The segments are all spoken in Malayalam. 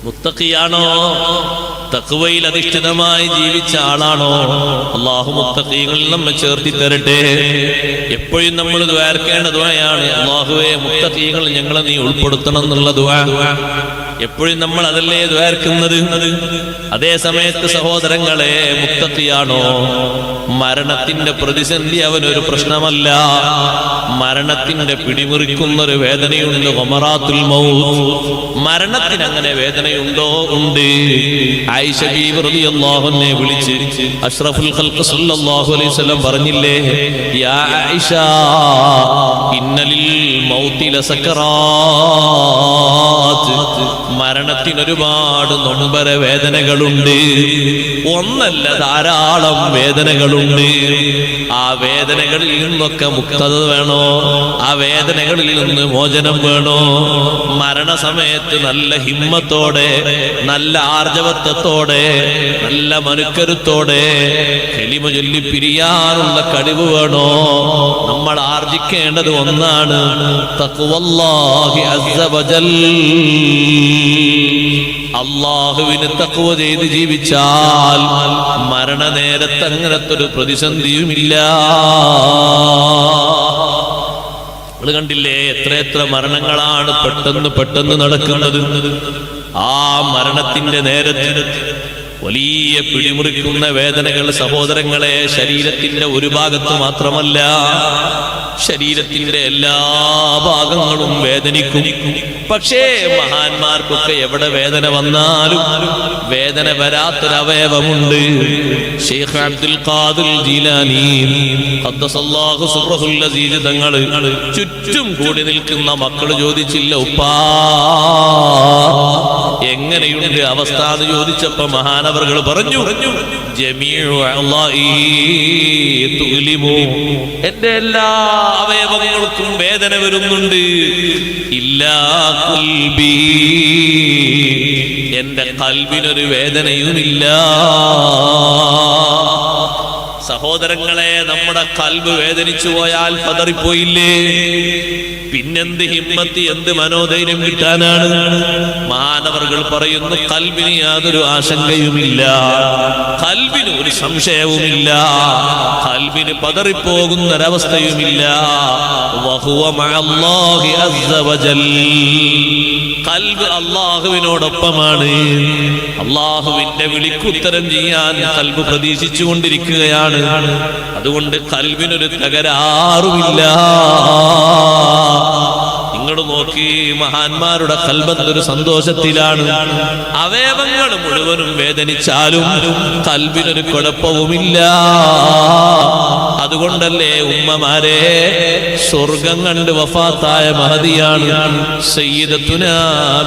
മുത്തഖിയാണോ? തഖ്വയിൽ അധിഷ്ഠിതമായി ജീവിച്ച ആളാണോ? അല്ലാഹു മുത്തഖീങ്ങളിൽ നമ്മെ ചേർത്തി തരട്ടെ. എപ്പോഴും നമ്മൾ ദുആർക്കേണ്ട ദുആയാണ്, അല്ലാഹുവേ മുത്തഖീകൾ ഞങ്ങളെ നീ ഉൾപ്പെടുത്തണം എന്നുള്ള ദുആ. എപ്പോഴും നമ്മൾ അതല്ലേ ദുആർക്കുന്നത്. അതേ സമയത്ത് സഹോദരങ്ങളെ, മുത്തഖിയാണോ? മരണത്തിന്റെ പ്രതിസന്ധി അവനൊരു പ്രശ്നമല്ല. മരണത്തിന്റെ പിടിമുറിക്കുന്നൊരു വേദനയുണ്ട്, ഗമറാത്തുൽ മൗത്ത്. മരണത്തിന് അങ്ങനെ വേദനയുണ്ടോ? ഉണ്ട്. ആയിഷ ബീവി റളിയല്ലാഹു അൻഹയെ വിളിച്ച് അഷ്റഫുൽ ഖൽഖ് സല്ലല്ലാഹു അലൈഹി വസല്ലം പറഞ്ഞില്ലേ, യാ ആയിഷ ഇന്നലിൽ മൗതി ലസകറാത്ത്, മരണത്തിന് ഒരുപാട് നൊമ്പര വേദനകളുണ്ട്. ഒന്നല്ല, ധാരാളം വേദനകളുണ്ട്. ആ വേദനകളിൽ നിന്നൊക്കെ മുക്തത വേണോ? ആ വേദനകളിൽ നിന്ന് മോചനം വേണോ? മരണസമയത്ത് നല്ല ഹിമ്മത്തോടെ, നല്ല ആർജവത്വത്തോടെ, നല്ല മനുക്കരുത്തോടെ കലിമ ചൊല്ലി പിരിയാനുള്ള കഴിവ് വേണോ? നമ്മൾ ആർജിക്കേണ്ടത് ഒന്നാണ്, തഖ്വല്ലാഹി അസ്സ വജൽ. അല്ലാഹുവിനെ തഖ്വ ചെയ്ത് ജീവിച്ചാൽ മരണനേരത്ത് അങ്ങനത്തെ ഒരു പ്രതിസന്ധിയുമില്ല. നിങ്ങൾ കണ്ടില്ലേ, എത്ര മരണങ്ങളാണ് പെട്ടെന്ന് നടക്കുന്നത്. ആ മരണത്തിന്റെ നേരത്ത് വലിയ പിടിമുറിക്കുന്ന വേദനകൾ സഹോദരങ്ങളെ, ശരീരത്തിന്റെ ഒരു ഭാഗത്ത് മാത്രമല്ല, ശരീരത്തിന്റെ എല്ലാ ഭാഗങ്ങളും വേദനിക്കും. പക്ഷേ മഹാന്മാർക്കൊക്കെ എവിടെ വേദന വന്നാലും വേദന വരാത്തൊരവയവമുണ്ട്. ശൈഖ് അബ്ദുൽ ഖാദിർ ജീലാനി ഖദ്ദസല്ലാഹു സിർറഹുൽ അസീസ് തങ്ങൾ ചുറ്റും കൂടി നിൽക്കുന്ന മക്കൾ ചോദിച്ചില്ല, ഉപ്പാ എങ്ങനെയുണ്ട് അവസ്ഥ എന്ന് ചോദിച്ചപ്പോ മഹാനവറുകൾ പറഞ്ഞു, ജമീഉ അല്ലാഹി തുലിമു, എന്റെ എല്ലാ അവയവങ്ങൾക്കും വേദന വരുന്നുണ്ട്, ഇല്ലാ ഖൽബി, എന്റെ ഖൽബിനൊരു വേദനയുമില്ല. സഹോദരങ്ങളെ, നമ്മുടെ ഖൽബ് വേദനിച്ചു പോയാൽ പതറിപ്പോയില്ലേ? പിന്നെന്ത് ഹിമ്മത്ത്, എന്ത് മനോധൈര്യം കിട്ടാനാണ്? മാനവർകൾ പറയുന്നു, ഖൽബിന് യാതൊരു ആശങ്കയുമില്ല, ഖൽബിന് ഒരു സംശയവുമില്ല, ഖൽബിന് പതറിപ്പോകുന്നൊരവസ്ഥയുമില്ല. വഹുവ മഅല്ലാഹി അസ്സ വജൽ, ഖൽബ് അല്ലാഹുവിനോടൊപ്പമാണ്. അല്ലാഹുവിന്റെ വിളിക്കുത്തരം ചെയ്യാൻ ഖൽബ് പ്രതീക്ഷിച്ചു കൊണ്ടിരിക്കുകയാണ്. അതുകൊണ്ട് ഖൽബിനൊരു തകരാറുമില്ല. നിങ്ങൾ നോക്കി, മഹാന്മാരുടെ ഖൽബ് സന്തോഷത്തിലാണ്. അവയവങ്ങൾ മുഴുവനും വേദനിച്ചാലും ഖൽബിനൊരു കുഴപ്പവുമില്ല. അതുകൊണ്ടല്ലേ ഉമ്മമാരെ, സ്വർഗം കണ്ട് വഫാത്തായ മഹദിയാണ് സയ്യിദത്തുനാ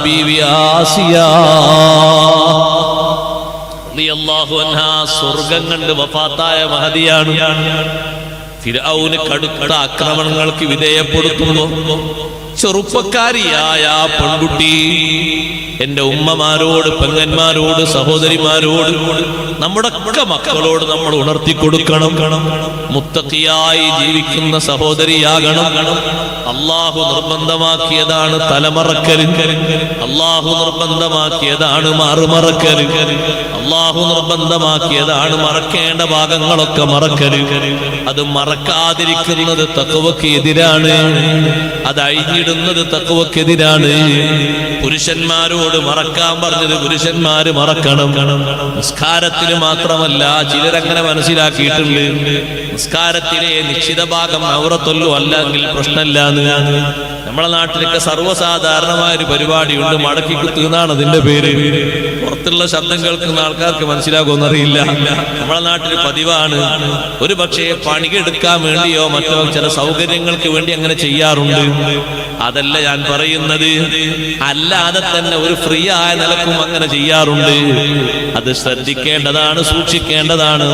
ബീവി ആസിയ റളിയല്ലാഹു അൻഹാ. സ്വർഗം കണ്ട് വഫാത്തായ മഹദിയാണ്. ഫിർഔന് കടുത്ത ആക്രമണങ്ങൾക്ക് വിധേയപ്പെടുത്തുന്നു. ചെറുപ്പക്കാരിയായ പെൺകുട്ടി എന്റെ ഉമ്മമാരോട്, പെങ്ങന്മാരോട്, സഹോദരിമാരോട്, നമ്മുടെ ഒക്കെ മക്കളോട് നമ്മൾ ഉണർത്തി കൊടുക്കണം. മുത്തഖിയായി ജീവിക്കുന്ന സഹോദരിയാകണം. അല്ലാഹു നിർബന്ധമാക്കിയതാണ് തലമറക്കൽ, അല്ലാഹു നിർബന്ധമാക്കിയതാണ് മാറുമറക്കൽ, അല്ലാഹു നിർബന്ധമാക്കിയതാണ് മറക്കേണ്ട ഭാഗങ്ങളൊക്കെ മറക്കൽ. അത് മറക്കാതിരിക്കുന്നത് തഖ്വക്ക് എതിരാണ്, അത് അഴിഞ്ഞിടുന്നത് തഖ്വക്കെതിരാണ്. പുരുഷന്മാരോട് മറക്കാൻ പറഞ്ഞത് പുരുഷന്മാര് മറക്കണം. നിസ്കാരത്തിന് മാത്രമല്ല, ചിലരങ്ങനെ മനസ്സിലാക്കിയിട്ടുണ്ട്, നിസ്കാരത്തിലെ നിശ്ചിത ഭാഗം ഔറത്തുള്ളൂ, അല്ലെങ്കിൽ പ്രശ്നമില്ലാന്ന്. നമ്മളെ നാട്ടിലൊക്കെ സർവ്വസാധാരണമായ ഒരു പരിപാടിയുണ്ട്, മടക്കി കുത്തുന്നതാണ് അതിന്റെ പേര്. പുറത്തുള്ള ശബ്ദം കേൾക്കുന്ന ആൾക്കാർക്ക് മനസ്സിലാകുമെന്നറിയില്ല. നമ്മളെ നാട്ടിൽ പതിവാണ്. ഒരു പക്ഷേ പണിയെടുക്കാൻ വേണ്ടിയോ മറ്റോ ചില സൗകര്യങ്ങൾക്ക് വേണ്ടി അങ്ങനെ ചെയ്യാറുണ്ട്. അതല്ല ഞാൻ പറയുന്നത്, അല്ലാതെ തന്നെ ഒരു ഫ്രീ ആയ നിലക്കും അങ്ങനെ ചെയ്യാറുണ്ട്. അത് ശ്രദ്ധിക്കേണ്ടതാണ്, സൂക്ഷിക്കേണ്ടതാണ്,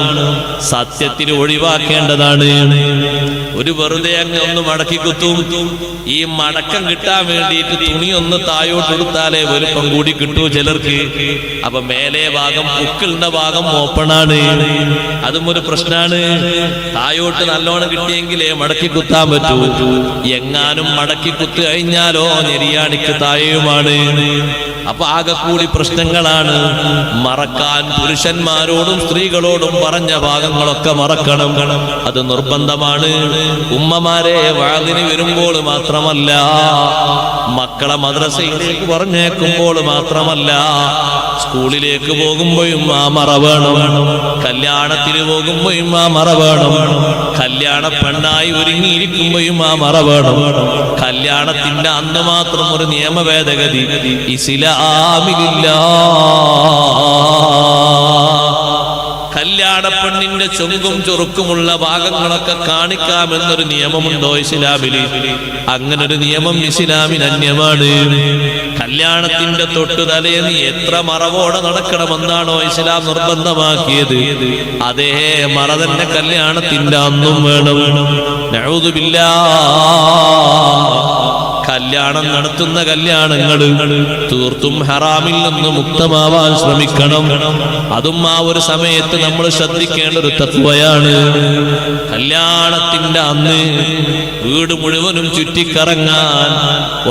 സത്യത്തിൽ ഒഴിവാക്കേണ്ടതാണ്. ഒരു വെറുതെ അങ്ങ് ഒന്ന് മടക്കി കുത്തും. ഈ മടക്കം കിട്ടാൻ വേണ്ടിയിട്ട് തുണി ഒന്ന് തായോട്ട് കൊടുത്താലേ വലുപ്പം കൂടി കിട്ടൂ ചിലർക്ക്. അപ്പൊ മേലെ ഭാഗം പുക്കിളിന്റെ ഭാഗം ഓപ്പണാണ്, അതും ഒരു പ്രശ്നമാണ്. തായോട്ട് നല്ലോണം കിട്ടിയെങ്കിലേ മടക്കി കുത്താൻ പറ്റൂ. എങ്ങാനും മടക്കി കുത്തു കഴിഞ്ഞാലോ നെരിയാണിക്ക് താഴെയുമാണ്. അപ്പൊ ആകെ കൂടി പ്രശ്നങ്ങളാണ്. മറക്കാൻ പുരുഷന്മാരോടും സ്ത്രീകളോടും പറഞ്ഞ ഭാഗങ്ങളൊക്കെ മറക്കണം, അത് നിർബന്ധമാണ്. ഉമ്മമാരെ വാതിന് വരുമ്പോൾ മാത്രമല്ല, മക്കളെ മദ്രസയിലേക്ക് പറഞ്ഞേക്കുമ്പോൾ മാത്രമല്ല, സ്കൂളിലേക്ക് പോകുമ്പോഴും ആ മറ വേണം, കല്യാണത്തിന് പോകുമ്പോഴും ആ മറ വേണം, കല്യാണ പെണ്ണായി ഒരുങ്ങിയിരിക്കുമ്പോഴും ആ മറ വേണം. കല്യാണത്തിന്റെ അന്ന് മാത്രം ഒരു നിയമ ഭേദഗതി ഇസ്ലാമിലില്ല. കല്യാണ പെണ്ണിന്റെ ചൊങ്കും ചൊറുക്കുമുള്ള ഭാഗങ്ങളൊക്കെ കാണിക്കാമെന്നൊരു നിയമമുണ്ടോ ഇസ്ലാമിൽ? അങ്ങനൊരു നിയമം ഇസ്ലാമിന് അന്യമാണ്. കല്യാണത്തിന്റെ തൊട്ടു തലേന്ന് എത്ര മറവോടെ നടക്കണമെന്നാണോ ഇസ്ലാം നിർബന്ധമാക്കിയത്, അതേ മറ തന്നെ കല്യാണത്തിന്റെ അന്നും വേണം. നഊദു ബില്ലാഹ്. കല്യാണം നടത്തുന്ന കല്യാണങ്ങൾ തീർത്തും ഹറാമിൽ നിന്ന് മുക്തമാവാൻ ശ്രമിക്കണം. അതും ആ ഒരു സമയത്ത് നമ്മൾ ശ്രദ്ധിക്കേണ്ട ഒരു തത്വയാണ്. കല്യാണത്തിന്റെ അന്ന് വീട് മുഴുവനും ചുറ്റിക്കറങ്ങാൻ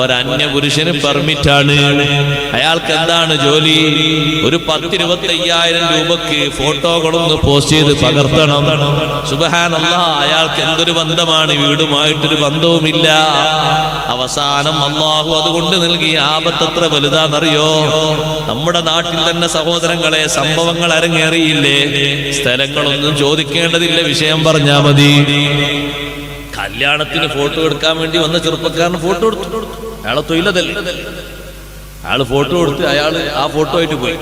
ഒരന്യ പുരുഷന് പെർമിറ്റാണ്. അയാൾക്ക് എന്താണ് ജോലി? ഒരു 10-25,000 രൂപക്ക് ഫോട്ടോകളൊന്ന് പോസ്റ്റ് ചെയ്ത് പകർത്തണം. സുബ്ഹാനല്ലാഹ്, അയാൾക്ക് എന്തൊരു ബന്ധമാണ്? വീടുമായിട്ടൊരു ബന്ധവുമില്ല. അവസാനം അല്ലാഹു അതുകൊണ്ട് നൽകിയ ആപത്ത് എത്ര വലുതാണെന്നറിയോ? നമ്മുടെ നാട്ടിൽ തന്നെ സഹോദരങ്ങളെ സംഭവങ്ങൾ അരങ്ങേറിയില്ലേ? സ്ഥലങ്ങളൊന്നും ചോദിക്കേണ്ടതില്ല, വിഷയം പറഞ്ഞാ മതി. കല്യാണത്തിന് ഫോട്ടോ എടുക്കാൻ വേണ്ടി വന്ന ചെറുപ്പക്കാരന് ഫോട്ടോ എടുത്തു. അയാളെ തൊഴിലതല്ലേ, അയാള് ഫോട്ടോ എടുത്ത് അയാള് ആ ഫോട്ടോ ആയിട്ട് പോയി.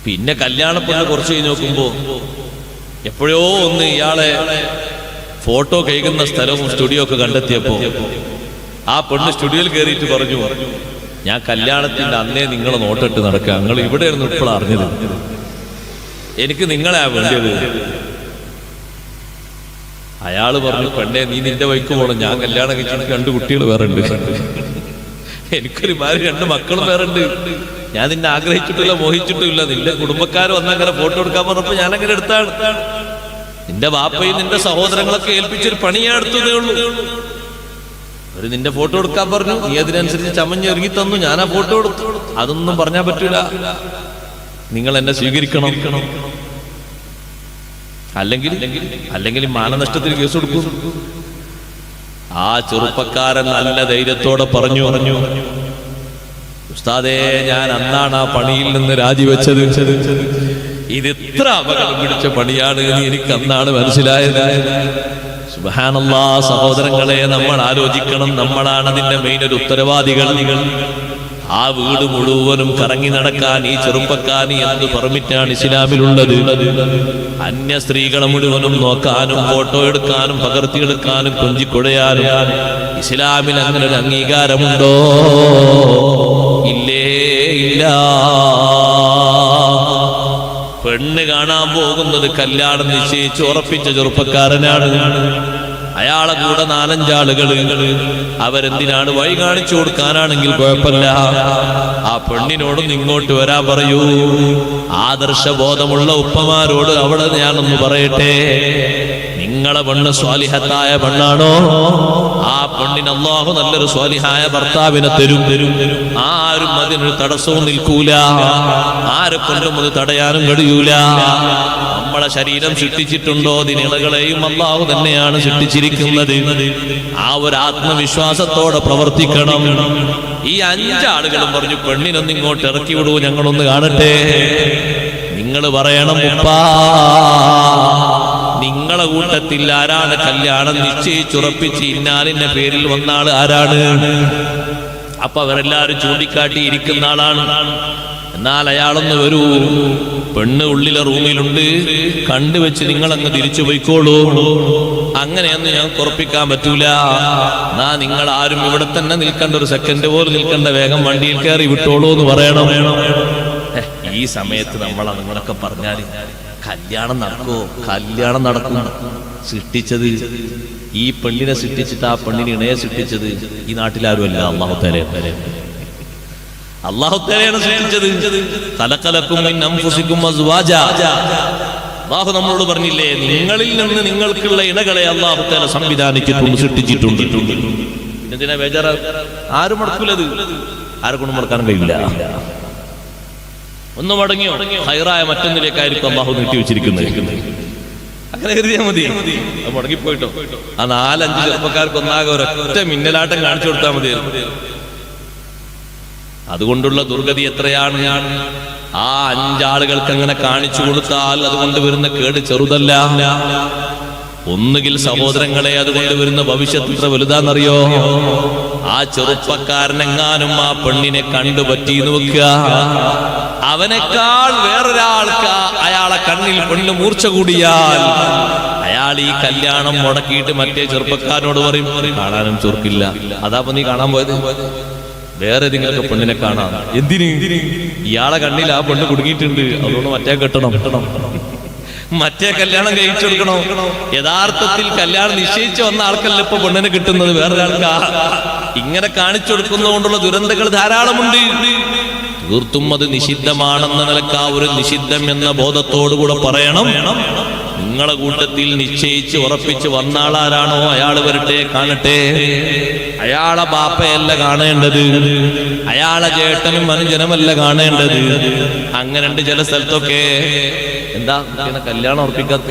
പിന്നെ കല്യാണപ്പെണ്ണ് കുറച്ച് കഴിഞ്ഞ് നോക്കുമ്പോ എപ്പോഴോ ഒന്ന് ഇയാളെ ഫോട്ടോ കഴിക്കുന്ന സ്ഥലവും സ്റ്റുഡിയോ ഒക്കെ കണ്ടെത്തിയപ്പോ ആ പെണ്ണ് സ്റ്റുഡിയോയിൽ കയറിയിട്ട് പറഞ്ഞു, ഞാൻ കല്യാണത്തിന്റെ അന്നേ നിങ്ങളെ നോട്ടിട്ട് നടക്കുക, നിങ്ങൾ ഇവിടെ ആയിരുന്നു ഇപ്പോൾ അറിഞ്ഞത്, എനിക്ക് നിങ്ങളെയാ വേണ്ടിയത്. അയാള് പറഞ്ഞു, പെണ്ണെ നീ നിന്റെ വൈക്ക് പോണം, ഞാൻ കല്യാണം കഴിച്ചിട്ട് 2 കുട്ടികൾ വേറെ ഉണ്ട്, എനിക്കൊരു ഭാര്യ 2 മക്കളും വേറെ ഉണ്ട്, ഞാൻ നിന്നെ ആഗ്രഹിച്ചിട്ടില്ല മോഹിച്ചിട്ടില്ല, നിന്റെ കുടുംബക്കാർ വന്നങ്ങനെ ഫോട്ടോ എടുക്കാൻ പറഞ്ഞപ്പോ ഞാനങ്ങനെ എടുത്താണ്. നിന്റെ ബാപ്പയും നിന്റെ സഹോദരങ്ങളൊക്കെ ഏൽപ്പിച്ചൊരു പണിയാ എടുത്തതേ ഉള്ളൂ. അവര് നിന്റെ ഫോട്ടോ എടുക്കാൻ പറഞ്ഞു, നീ അതിനനുസരിച്ച് ചമഞ്ഞൊരുങ്ങി തന്നു, ഞാൻ ആ ഫോട്ടോ എടുത്തു. അതൊന്നും പറഞ്ഞാൻ പറ്റൂല, നിങ്ങൾ എന്നെ സ്വീകരിക്കണം, അല്ലെങ്കിൽ മാനനഷ്ടത്തിന് കേസ് കൊടുക്കും. ആ ചെറുപ്പക്കാരൻ നല്ല ധൈര്യത്തോടെ പറഞ്ഞു, ഉസ്താദേ, ഞാൻ അന്നാണ് ആ പണിയിൽ നിന്ന് രാജിവെച്ചത്, ഇത് ഇത്ര അപകടം പിടിച്ച പണിയാണ് എന്ന് എനിക്ക് അന്നാണ് മനസ്സിലായത്. സുബ്ഹാനല്ലാഹ്, സഹോദരങ്ങളെ, നമ്മൾ ആലോചിക്കണം, നമ്മളാണ് അതിന്റെ മെയിൻ ഒരു ഉത്തരവാദികൾ. ആ വീട് മുഴുവനും കറങ്ങി നടക്കാൻ ഈ ചെറുപ്പക്കാരന് എന്ത് പെർമിറ്റാണ് ഇസ്ലാമിലുള്ളത്? അന്യ സ്ത്രീകളെ മുഴുവനും നോക്കാനും ഫോട്ടോ എടുക്കാനും പകർത്തിയെടുക്കാനും കൊഞ്ചിക്കൊടയാനും ഇസ്ലാമിൽ അങ്ങനെ ഒരു അംഗീകാരമുണ്ടോ? ഇല്ലേ, ഇല്ല. പെണ്ണ് കാണാൻ പോകുന്നത് കല്യാണം നിശ്ചയിച്ച് ഉറപ്പിച്ച ചെറുപ്പക്കാരനാണ്. അയാളെ കൂടെ 4-5 ആളുകൾ. അവരെന്തിനാണ്? വഴി കാണിച്ചു കൊടുക്കാനാണെങ്കിൽ കുഴപ്പമില്ല. ആ പെണ്ണിനോടും ഇങ്ങോട്ട് വരാൻ പറയൂ. ആദർശബോധമുള്ള ഉപ്പമാരോട് അവിടെ ഞാനൊന്ന് പറയട്ടെ, നിങ്ങളെ പെണ്ണ് സ്വാലിഹത്തായ പെണ്ണാണോ? ആ പെണ്ണിന് അല്ലാഹു നല്ലൊരു സ്വാലിഹായ ഭർത്താവിനെ തരും. ആരും അതിനൊരു തടസ്സവും നിൽക്കൂല, ആരെ കൊണ്ടും അത് തടയാനും കഴിയൂല. നമ്മളെ ശരീരം സൃഷ്ടിച്ചിട്ടുണ്ടോ? ദിനകളെയും അല്ലാഹു തന്നെയാണ് സൃഷ്ടിച്ചിരിക്കുന്നത്. ആ ഒരു ആത്മവിശ്വാസത്തോടെ പ്രവർത്തിക്കണം. ഈ 5 ആളുകളും പറഞ്ഞു, പെണ്ണിനൊന്ന് ഇങ്ങോട്ട് ഇറക്കി വിടൂ, ഞങ്ങളൊന്ന് കാണട്ടെ. നിങ്ങൾ പറയണം, ഉപ്പാ, നിങ്ങളെ കൂട്ടത്തിൽ ആരാണ് കല്യാണം നിശ്ചയിച്ചുറപ്പിച്ച് ഇന്നാലിന്റെ പേരിൽ വന്നാൾ ആരാണ്? അപ്പൊ അവരെല്ലാരും ചൂണ്ടിക്കാട്ടി ഇരിക്കുന്ന ആളാണ്. എന്നാൽ അയാളൊന്ന് വരൂ, പെണ്ണ് ഉള്ളിലെ റൂമിലുണ്ട്, കണ്ടുവെച്ച് നിങ്ങളങ്ങ് തിരിച്ചു പോയിക്കോളൂ. അങ്ങനെയൊന്നും ഞങ്ങൾക്ക് ഉറപ്പിക്കാൻ പറ്റൂല. എന്നാ നിങ്ങൾ ആരും ഇവിടെ തന്നെ നിൽക്കേണ്ട, ഒരു സെക്കൻഡ് പോലും നിൽക്കേണ്ട, വേഗം വണ്ടിയിൽ കയറി വിട്ടോളൂ എന്ന് പറയണം. ഈ സമയത്ത് നമ്മൾ നിങ്ങളൊക്കെ പറഞ്ഞാൽ കല്യാണം നടക്കോ? കല്യാണം നടക്കും. സൃഷ്ടിച്ചത് ഈ പെണ്ണിനെ സൃഷ്ടിച്ചിട്ട് ആ പെണ്ണിനെ ഇണയെ സൃഷ്ടിച്ചത് ഈ നാട്ടിലാരുമല്ല, അല്ലാഹു തആല. അല്ലാഹു തആലയാണ് സൃഷ്ടിച്ചത്. ഖലഖലകും മിൻ അൻഫുസികും അസ്വാജാ. അല്ലാഹു നമ്മളോട് പറഞ്ഞില്ലേ, നിങ്ങളിൽ നിന്ന് നിങ്ങൾക്കുള്ള ഇണകളെ അല്ലാഹു തആല സംവിധാനിച്ചിട്ടുണ്ട്, സൃഷ്ടിച്ചിട്ടുണ്ട്. എന്തിനാ ബേജാറ്? ആരും മടക്കൂലത്, ആരെക്കൊണ്ടും മടക്കാനും കഴിയില്ല. ഒന്ന് മടങ്ങിയോ ഹൈറായ മറ്റൊന്നിലേക്കായിരിക്കും അല്ലാഹു നീട്ടി വെച്ചിരിക്കുന്നത്. അങ്ങനെ കരുതിയാൽ മതി. അത് മുടങ്ങിപ്പോയിട്ടോ ആ 4-5 ചെറുപ്പക്കാർക്ക് ഒന്നാകെ ഒരൊറ്റ മിന്നലാട്ടം കാണിച്ചു കൊടുത്താൽ മതി. അതുകൊണ്ടുള്ള ദുർഗതി എത്രയാണ്. ആ 5 ആളുകൾക്ക് അങ്ങനെ കാണിച്ചു കൊടുത്താൽ അതുകൊണ്ട് വരുന്ന കേട് ചെറുതല്ല. ഒന്നുകിൽ സഹോദരങ്ങളെ അതുകൊണ്ട് വരുന്ന ഭവിഷ്യത്ത് ഇത്ര വലുതാന്നറിയോ? ആ ചെറുപ്പക്കാരനെങ്ങാനും ആ പെണ്ണിനെ കണ്ടുപറ്റിന്ന് വെക്കുക, അവനേക്കാൾ വേറൊരാൾക്ക് അയാളെ കണ്ണിൽ പെണ്ണ് മൂർച്ച കൂടിയാൽ അയാൾ ഈ കല്യാണം മുടക്കിയിട്ട് മറ്റേ ചെറുപ്പക്കാരനോട് പറയും, കാണാനും ചൊർക്കില്ല. അതാപ്പോ നീ കാണാൻ പോയത്, വേറെ ഏതെങ്കിലും പെണ്ണിനെ കാണാം. എന്തിന്? ഇയാളെ കണ്ണിൽ ആ പെണ്ണ് കുടുങ്ങിയിട്ടുണ്ട്, അതുകൊണ്ട് മറ്റേ കെട്ടണം, മറ്റേ കല്യാണം കഴിച്ചു കൊടുക്കണോ? യഥാർത്ഥത്തിൽ കല്യാണം നിശ്ചയിച്ചു വന്ന ആൾക്കല്ല ഇപ്പൊ പെണ്ണിനെ കിട്ടുന്നത്, വേറൊരാൾക്കാ. ഇങ്ങനെ കാണിച്ചു കൊടുക്കുന്നതുകൊണ്ടുള്ള ദുരന്തങ്ങൾ ധാരാളമുണ്ട്. തീർത്തും അത് നിഷിദ്ധമാണെന്ന നിലക്ക് ആ ഒരു നിഷിദ്ധം എന്ന ബോധത്തോടുകൂടെ പറയണം. നിങ്ങളെ കൂട്ടത്തിൽ നിശ്ചയിച്ച് ഉറപ്പിച്ച് വന്ന ആളാരാണോ അയാൾ വരട്ടെ, കാണട്ടെ. അയാളെ ബാപ്പയല്ല കാണേണ്ടത്, അയാളെ ചേട്ടനും അനുജനുമല്ല കാണേണ്ടത്. അങ്ങനെയുണ്ട് ചില സ്ഥലത്തൊക്കെ. എന്താ കല്യാണം ഉറപ്പിക്കാത്ത?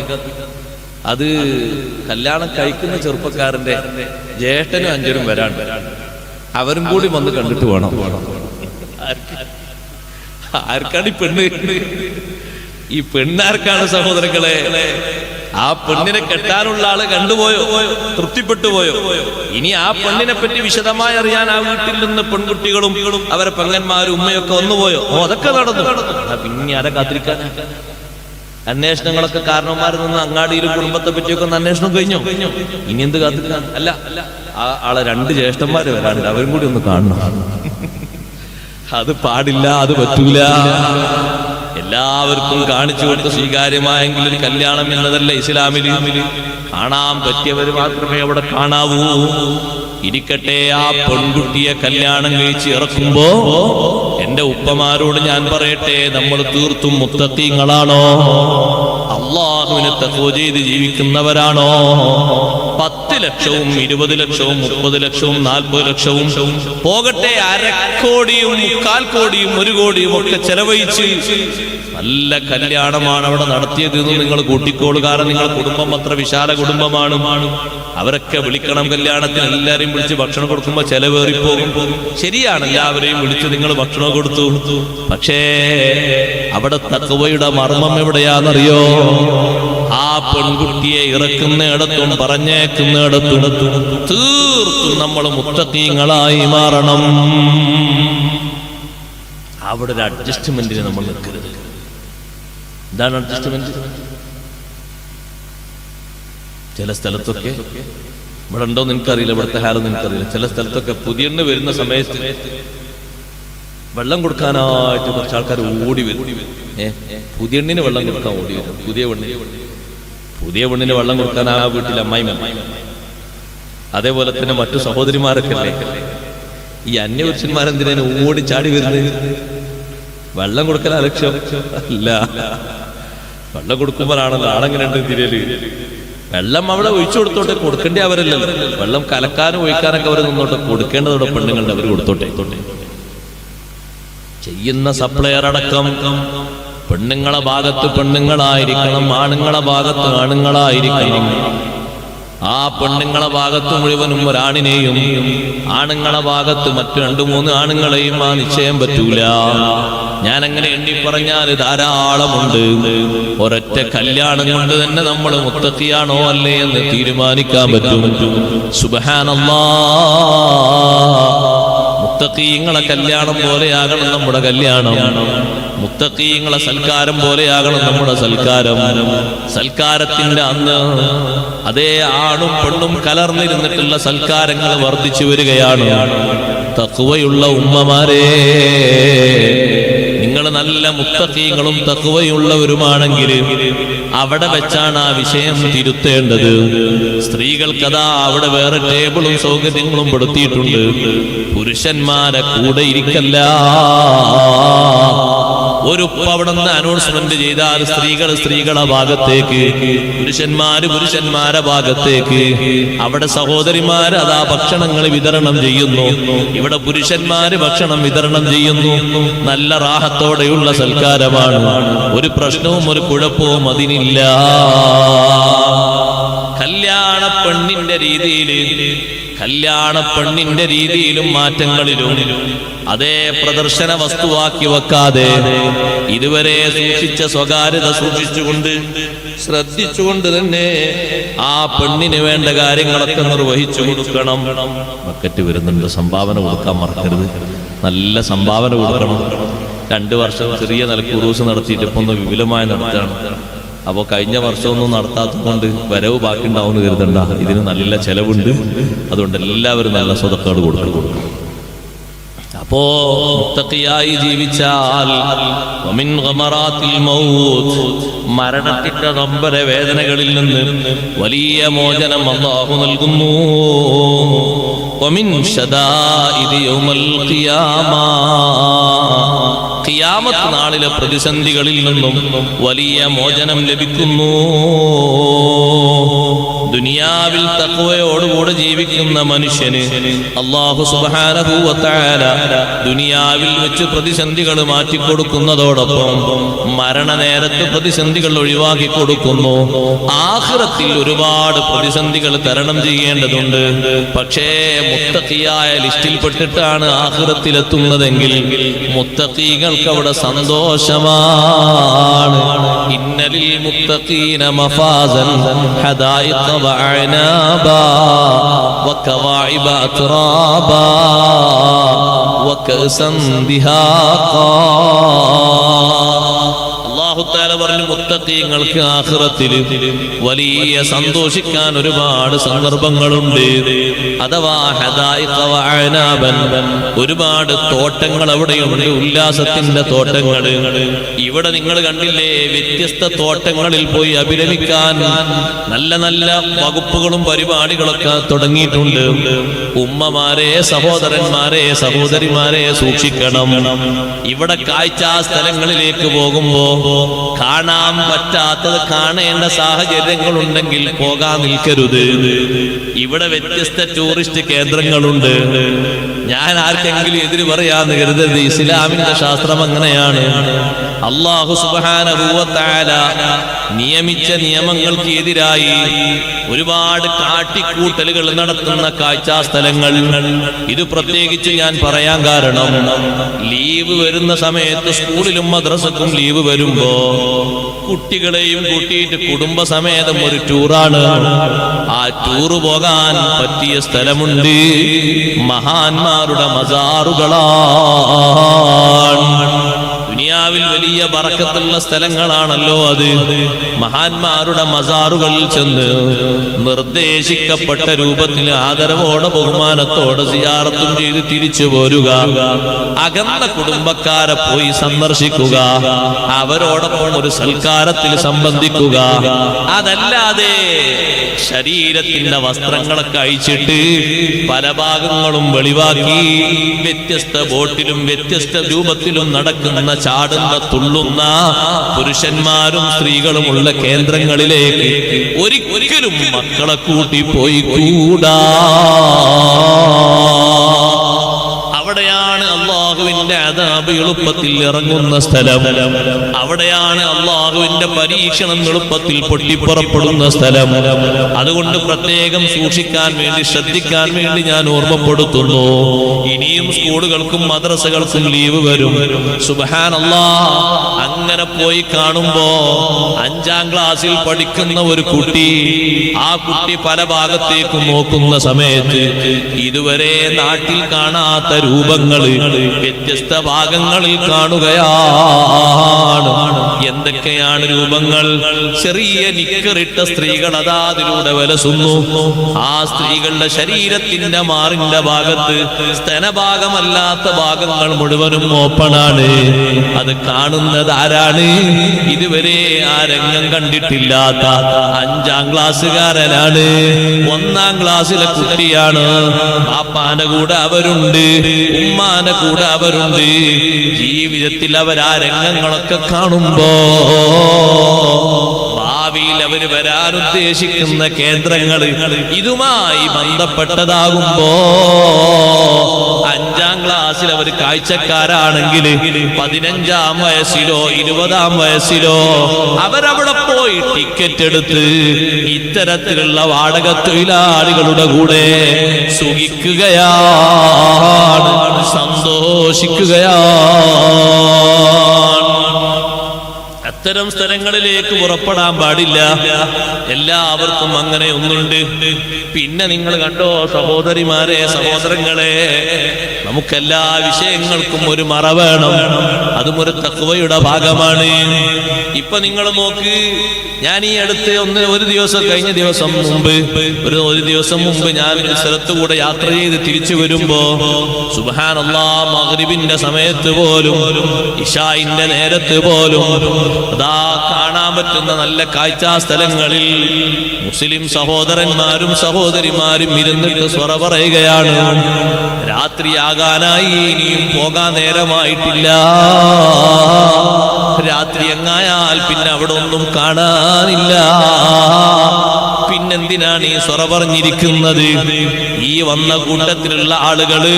അത് കല്യാണം കഴിക്കുന്ന ചെറുപ്പക്കാരന്റെ ജ്യേഷ്ഠനും അനുജനും വരാണ്ട് അവരും കൂടി വന്ന് കണ്ടിട്ട് വേണം. ആർക്കാണ് ഈ പെണ്ണ്? ഈ പെണ്ണാർക്കാണ് സഹോദരങ്ങളെ? ആ പെണ്ണിനെ കെട്ടാനുള്ള ആള് കണ്ടുപോയോ? തൃപ്തിപ്പെട്ടു പോയോ? ഇനി ആ പെണ്ണിനെ പറ്റി വിശദമായി അറിയാൻ ആ വീട്ടിൽ നിന്ന് പെൺകുട്ടികളും അവരെ പെങ്ങന്മാരും ഉമ്മയൊക്കെ വന്നുപോയോ? അതൊക്കെ നടന്നു. പിന്നെ ആരെ കാത്തിരിക്കാൻ? അന്വേഷണങ്ങളൊക്കെ കാരണവന്മാരിൽ നിന്ന് അങ്ങാടിയിലും കുടുംബത്തെ പറ്റിയൊക്കെ ഒന്ന് അന്വേഷണം കഴിഞ്ഞോ? ഇനി എന്ത് കാത്തിരിക്കാൻ? അല്ല, ആ ആളെ 2 ജ്യേഷ്ഠന്മാര് വരാണ്ട് അവരും കൂടി ഒന്ന് കാണണം. അത് പാടില്ല, അത് പറ്റൂല. എല്ലാവർക്കും കാണിച്ചു കൊടുത്ത് സ്വീകാര്യമായെങ്കിൽ ഒരു കല്യാണം എന്നതല്ല ഇസ്ലാമിൽ. കാണാൻ പറ്റിയവർ മാത്രമേ അവിടെ കാണാവൂ. ഇരിക്കട്ടെ, ആ പെൺകുട്ടിയെ കല്യാണം കഴിച്ച് ഇറക്കുമ്പോ എന്റെ ഉപ്പമാരോട് ഞാൻ പറയട്ടെ, നമ്മൾ തീർത്തും മുത്തഖീങ്ങളാണോ? അള്ളാഹുവിനെ തഖ്വ ചെയ്ത് ജീവിക്കുന്നവരാണോ? 10 ലക്ഷവും 20 ലക്ഷവും 30 ലക്ഷവും 40 ലക്ഷവും പോകട്ടെ, 1/2 കോടിയും 1/4 കോടിയും 1 കോടിയും ഒക്കെ ചെലവഴിച്ച് നല്ല കല്യാണമാണ് അവിടെ നടത്തിയത് എന്ന് നിങ്ങൾ കൂട്ടിക്കോളൂ. കാരണം നിങ്ങളുടെ കുടുംബം അത്ര വിശാല കുടുംബമാണ്. അവരൊക്കെ വിളിക്കണം കല്യാണത്തിന്. എല്ലാരെയും വിളിച്ച് ഭക്ഷണം കൊടുക്കുമ്പോ ചെലവേറിപ്പോകും. ശരിയാണ്, എല്ലാവരെയും വിളിച്ച് നിങ്ങൾ ഭക്ഷണം കൊടുത്തു. പക്ഷേ അവിടെ തഖ്വയുടെ മർമ്മം എവിടെയാണെന്നറിയോ? ആ പെൺകുട്ടിയെ ഇറക്കുന്നിടത്തും പറഞ്ഞേക്കുന്നിടത്തും തീർത്തും നമ്മൾ മുത്തഖീങ്ങളായി മാറണം. അവിടെ ഒരു അഡ്ജസ്റ്റ്മെന്റിന് നമ്മൾ നിൽക്കരുത്. എന്താണ് അഡ്ജസ്റ്റ്മെന്റ്? ചില സ്ഥലത്തൊക്കെ, ഇവിടെ ഉണ്ടോ നിനക്കറിയില്ല, ഇവിടുത്തെ ഹാലൊന്നും നിനക്കറിയില്ല. ചില സ്ഥലത്തൊക്കെ പുതിയെണ്ണ് വരുന്ന സമയത്ത് വെള്ളം കൊടുക്കാനായിട്ട് കുറച്ച് ആൾക്കാർ ഓടി വരും. പുതിയെണ്ണിന് വെള്ളം കൊടുക്കാൻ ഓടി വരും. പുതിയ പെണ്ണിന് വെള്ളം കൊടുക്കാൻ ആ വീട്ടിൽ അമ്മായിമ്മ. അതേപോലെ തന്നെ മറ്റു സഹോദരിമാരൊക്കെ അല്ലേ ഈ അന്യപുരുഷന്മാരെന്തിനു ഓടി ചാടി വരുന്നത്? വെള്ളം കൊടുക്കലാ ലക്ഷ്യം? അല്ല, വെള്ളം കൊടുക്കുമ്പോഴാണല്ലോ ആളെങ്ങനെ ഉണ്ട് തിരിയല്. വെള്ളം അവിടെ ഒഴിച്ചു കൊടുത്തോട്ടെ, കൊടുക്കേണ്ടി അവരല്ലല്ലോ. വെള്ളം കലക്കാനും ഒഴിക്കാനൊക്കെ അവർ നിന്നോട്ടെ, കൊടുക്കേണ്ടതോടെ പെണ്ണുങ്ങളുടെ അവർ കൊടുത്തോട്ടെ. ചെയ്യുന്ന സപ്ലയർ അടക്കം പെണ്ണുങ്ങളെ ഭാഗത്ത് പെണ്ണുങ്ങളായിരിക്കണം, ആണുങ്ങളെ ഭാഗത്ത് ആണുങ്ങളായിരിക്കണം. ആ പെണ്ണുങ്ങളെ ഭാഗത്ത് മുഴുവനും ഒരാണിനെയും ആണുങ്ങളെ ഭാഗത്ത് മറ്റു 2-3 ആണുങ്ങളെയും ആ നിശ്ചയം പറ്റൂല. ഞാൻ അങ്ങനെ എണ്ണി പറഞ്ഞാൽ ധാരാളമുണ്ട്. ഒരൊറ്റ കല്യാണം കൊണ്ട് തന്നെ നമ്മൾ മുത്തഖിയാണോ അല്ലേ എന്ന് തീരുമാനിക്കാൻ പറ്റും. സുബ്ഹാനല്ലാഹ്. മുത്തഖീങ്ങളെ കല്യാണം പോലെയാകണം നമ്മുടെ കല്യാണം. മുത്തഖീങ്ങളെ സൽക്കാരം പോലെയാകണം നമ്മുടെ സൽക്കാരം. സൽക്കാരത്തിന്റെ അന്ന് അതേ ആണും പെണ്ണും കലർന്നിരുന്നിട്ടുള്ള സൽക്കാരങ്ങൾ വർദ്ധിച്ചു വരികയാണ്. തഖ്വയുള്ള ഉമ്മമാരെ, നിങ്ങൾ നല്ല മുത്തഖീങ്ങളും തഖ്വയുള്ളവരുമാണെങ്കിൽ അവിടെ വെച്ചാണ് ആ വിഷയം തിരുത്തേണ്ടത്. സ്ത്രീകൾക്കതാ അവിടെ വേറെ ടേബിളും സൗകര്യങ്ങളും പെടുത്തിയിട്ടുണ്ട്. പുരുഷന്മാരെ കൂടെ ഇരിക്കല്ല. ഒരു അവിടെ നിന്ന് അനൗൺസ്മെന്റ് ചെയ്താൽ സ്ത്രീകളെ ഭാഗത്തേക്ക്, പുരുഷന്മാരെ ഭാഗത്തേക്ക്. അവിടെ സഹോദരിമാര് അതാ ഭക്ഷണങ്ങൾ വിതരണം ചെയ്യുന്നു, ഇവിടെ പുരുഷന്മാര് ഭക്ഷണം വിതരണം ചെയ്യുന്നു. നല്ല റാഹത്തോടെയുള്ള സൽക്കാരമാണ്. ഒരു പ്രശ്നവും ഒരു കുഴപ്പവും അതിനില്ല. കല്യാണ പെണ്ണിന്റെ രീതിയിലും മാറ്റങ്ങളിലും അതേ പ്രദർശന വസ്തുവാക്കി വെക്കാതെ ഇതുവരെ സൂക്ഷിച്ച സ്വകാര്യത സൂക്ഷിച്ചുകൊണ്ട് ശ്രദ്ധിച്ചുകൊണ്ട് തന്നെ ആ പെണ്ണിന് വേണ്ട കാര്യങ്ങളൊക്കെ നിർവഹിച്ചു കൊടുക്കണം. ബക്കറ്റ് വരുന്നുണ്ട്, സംഭാവന കൊടുക്കാൻ മറക്കരുത്. നല്ല സംഭാവന കൊടുക്കണം. 2 വർഷം ചെറിയ നിലക്ക് ഉറൂസ് നടത്തിയിട്ട് ഇപ്പൊ ഒന്ന് വിപുലമായി നടത്തുകയാണ്. അപ്പോൾ കഴിഞ്ഞ വർഷമൊന്നും നടത്താത്തത് കൊണ്ട് വരവ് ബാക്കി ഉണ്ടാവുമെന്ന് കരുതണ്ട. ഇതിന് നല്ല ചെലവുണ്ട്. അതുകൊണ്ട് എല്ലാവരും നല്ല സ്വതക്കകൾ കൊടുക്കണം. അപ്പോ മുത്തഖിയായി ജീവിച്ചാൽ വമിൻ ഗമറാത്തിൽ മൗത്ത്, മരണത്തിന്റെ നൊമ്പര വേദനകളിൽ നിന്ന് വലിയ മോചനം അല്ലാഹു നൽകുന്നു. വമിൻ ശദാഇദി യൗമൽ ഖിയാമ, ഖിയാമത്ത് നാളിലെ പ്രതിസന്ധികളിൽ നിന്നും വലിയ മോചനം ലഭിക്കുന്നു. ദുനിയാവിൽ തഖ്വയോടുകൂടെ ജീവിക്കുന്ന മനുഷ്യന് അല്ലാഹു സുബ്ഹാനഹു വ തആല ദുനിയാവിൽ വെച്ച് പ്രതിസന്ധികൾ മാറ്റിക്കൊടുക്കുന്നതോടൊപ്പം മരണനേരത്ത് പ്രതിസന്ധികൾ ഒഴിവാക്കി കൊടുക്കുന്നു. ആഖിറത്തിൽ ഒരുപാട് പ്രതിസന്ധികൾ തരണം ചെയ്യേണ്ടതുണ്ട്. പക്ഷേ മുത്തഖിയായ ലിസ്റ്റിൽപ്പെട്ടിട്ടാണ് ആഖിറത്തിലെത്തുന്നതെങ്കിൽ മുത്തഖീകൾക്ക് അവിടെ സന്തോഷമാണ്. ഇന്നലിൽ മുത്തഖീന മഫാസൻ ഹദായിഖ വഅനാബാ വകവാഇബ അത്റാബാ വകഅസൻ ദിഹാഖാ. അല്ലാഹു തആല പറഞ്ഞു മുത്തഖീങ്ങൾക്ക് ആഖിറത്തിൽ വലിയ സന്തോഷിക്കാൻ ഒരുപാട് സന്ദർഭങ്ങളുണ്ട്. അഥവാ ഹദായിഖ വഅനാബൻ, ഒരുപാട് തോട്ടങ്ങൾ അവിടെയുണ്ട്, ഉല്ലാസത്തിന്റെ തോട്ടങ്ങൾ. ഇവിടെ നിങ്ങൾ കണ്ടില്ലേ, വ്യത്യസ്ത തോട്ടങ്ങളിൽ പോയി അഭിരമിക്കാൻ നല്ല നല്ല വകുപ്പുകളും പരിപാടികളൊക്കെ തുടങ്ങിയിട്ടുണ്ട്. ഉമ്മമാരെ, സഹോദരന്മാരെ, സഹോദരിമാരെ സൂക്ഷിക്കണം. ഇവിടെ കാഴ്ചാ സ്ഥലങ്ങളിലേക്ക് പോകുമ്പോ കാണാൻ പറ്റാത്തത് കാണേണ്ട സാഹചര്യങ്ങളുണ്ടെങ്കിൽ പോകാൻ നിൽക്കരുത്. ഇവിടെ വ്യത്യസ്ത ടൂറിസ്റ്റ് കേന്ദ്രങ്ങളുണ്ട്. ഞാൻ ആർക്കെങ്കിലും എതിര് പറയാന്ന് കരുതരുത്. ഇസ്ലാമിന്റെ ശാസ്ത്രം അങ്ങനെയാണ്. അല്ലാഹു സുബ്ഹാനഹു വ തആല നിയമിച്ച നിയമങ്ങൾക്ക് എതിരായി ഒരുപാട് കാട്ടിക്കൂട്ടലുകൾ നടത്തുന്ന കാഴ്ചാ സ്ഥലങ്ങൾ. ഇത് പ്രത്യേകിച്ച് ഞാൻ പറയാൻ കാരണം, ലീവ് വരുന്ന സമയത്ത് സ്കൂളിലും മദ്രസക്കും ലീവ് വരുമ്പോ കുട്ടികളെയും കൂട്ടിയിട്ട് കുടുംബസമേതം ഒരു ടൂറാണ്. ആ ടൂറ് പോകാൻ പറ്റിയ സ്ഥലമുണ്ട്. മഹാന്മാരുടെ മസാറുകളാണ്. ദുനിയാവിൽ വലിയ ബറക്കത്തുള്ള സ്ഥലങ്ങളാണല്ലോ അത്. മഹാന്മാരുടെ മസാറുകളിൽ ചെന്ന് നിർദ്ദേശിക്കപ്പെട്ട രൂപത്തിൽ ആദരവോടെ ബഹുമാനത്തോടെ സിയാറത്തും ചെയ്ത് തിരിച്ചു പോരുക. അകന്ന കുടുംബക്കാരെ പോയി സന്ദർശിക്കുക. അവരോടൊപ്പം ഒരു സൽക്കാരത്തിൽ സംബന്ധിക്കുക. അതല്ലാതെ ശരീരത്തിന്റെ വസ്ത്രങ്ങളൊക്കെ അഴിച്ചിട്ട് പല ഭാഗങ്ങളും വെളിവാക്കി വ്യത്യസ്ത ബോട്ടിലും വ്യത്യസ്ത രൂപത്തിലും നടക്കുന്ന, ചാടുന്ന, തുള്ളുന്ന പുരുഷന്മാരും സ്ത്രീകളുമുള്ള കേന്ദ്രങ്ങളിലേക്ക് ഒരിക്കലും മക്കളെ കൂട്ടി പോയി കൂടാ. അവിടെയാണ് അല്ലാഹുവിന്റെ അദാബ് എളുപ്പത്തിൽ ഇറങ്ങുന്ന സ്ഥലം. അവിടെയാണ് അല്ലാഹുവിന്റെ പരീക്ഷണം എളുപ്പത്തിൽ പൊട്ടിപ്പുറപ്പെടുന്ന സ്ഥലം. അതുകൊണ്ട് പ്രത്യേകം സൂക്ഷിക്കാൻ വേണ്ടി, ശ്രദ്ധിക്കാൻ വേണ്ടി ഞാൻ ഓർമ്മപ്പെടുത്തുന്നു. ഇനിയും സ്കൂളുകൾക്കും മദ്രസകൾക്കും ലീവ് വരും. സുബ്ഹാനല്ലാഹ്, അങ്ങനെ പോയി കാണുമ്പോ 5ാം ക്ലാസ്സിൽ പഠിക്കുന്ന ഒരു കുട്ടി, ആ കുട്ടി പല ഭാഗത്തേക്കും നോക്കുന്ന സമയത്ത് ഇതുവരെ നാട്ടിൽ കാണാത്ത രൂപങ്ങള്, വ്യത്യസ്ത ഭാഗങ്ങളിൽ കാണുകയാണ്. എന്തൊക്കെയാണ് രൂപങ്ങൾ? ചെറിയ നിക്കറിട്ട സ്ത്രീകൾ അതാ അതിലൂടെ വലസുന്നു. ആ സ്ത്രീകളുടെ ശരീരത്തിന്റെ മാറിന്റെ ഭാഗത്ത് സ്തനഭാഗമല്ലാത്ത ഭാഗങ്ങൾ മുഴുവനും ഓപ്പണാണ്. അത് കാണുന്നത് ആരാണ്? ഇതുവരെ ആ രംഗം കണ്ടിട്ടില്ലാത്ത 5ാം ക്ലാസ്സുകാരനാണ്. 1ാം ക്ലാസ്സിലെ കുട്ടിയാണ്. പാപ്പാന്റെ കൂടെ അവരുണ്ട്, ഉമ്മാന്റെ കൂടെ അവരുണ്ട്. ജീവിതത്തിൽ അവർ ആ രംഗങ്ങളൊക്കെ കാണുമ്പോ ഭാവിയിൽ അവര് വരാനുദ്ദേശിക്കുന്ന കേന്ദ്രങ്ങൾ ഇതുമായി ബന്ധപ്പെട്ടതാകുമ്പോ 5ാം ക്ലാസ്സിൽ അവർ കാഴ്ചക്കാരാണെങ്കിൽ 15ാം വയസ്സിലോ 20ാം വയസ്സിലോ അവരവിടെ പോയി ടിക്കറ്റ് എടുത്ത് ഇത്തരത്തിലുള്ള വാടക തൊഴിലാളികളുടെ കൂടെ സുഖിക്കുകയാണ്, സന്തോഷിക്കുകയാണ്. അത്തരം സ്ഥലങ്ങളിലേക്ക് പുറപ്പെടാൻ പാടില്ല. എല്ലാവർക്കും അങ്ങനെ ഒന്നുണ്ട്. പിന്നെ നിങ്ങൾ കണ്ടോ സഹോദരിമാരെ, സഹോദരങ്ങളെ, നമുക്കെല്ലാ വിഷയങ്ങൾക്കും ഒരു മറ വേണം. അതും ഒരു തഖ്വയുടെ ഭാഗമാണ്. ഇപ്പൊ നിങ്ങൾ നോക്ക്, ഞാൻ ഈ അടുത്ത് ഒരു ദിവസം കഴിഞ്ഞ ദിവസം മുമ്പ് ഒരു ദിവസം മുമ്പ് ഞാൻ ഒരു സ്ഥലത്തുകൂടെ യാത്ര ചെയ്ത് തിരിച്ചു വരുമ്പോ സുബ്ഹാനല്ലാഹ്, മഗ്രിബിന്റെ സമയത്ത് പോലും ഇശാഇന്റെ നേരത്ത് പോലും അതാ കാണാൻ പറ്റുന്ന നല്ല കാഴ്ചാ സ്ഥലങ്ങളിൽ മുസ്ലിം സഹോദരന്മാരും സഹോദരിമാരും ഇരുന്നിട്ട് സ്വറ പറയുകയാണ്. രാത്രിയാകാനായി, ഇനിയും പോകാൻ നേരമായിട്ടില്ല. രാത്രി എങ്ങായാൽ പിന്നെ അവിടെ ഒന്നും കാണാനില്ല. പിന്നെന്തിനാണ് ഈ സ്വറ പറഞ്ഞിരിക്കുന്നത്? ഈ വന്ന കൂട്ടത്തിലുള്ള ആളുകള്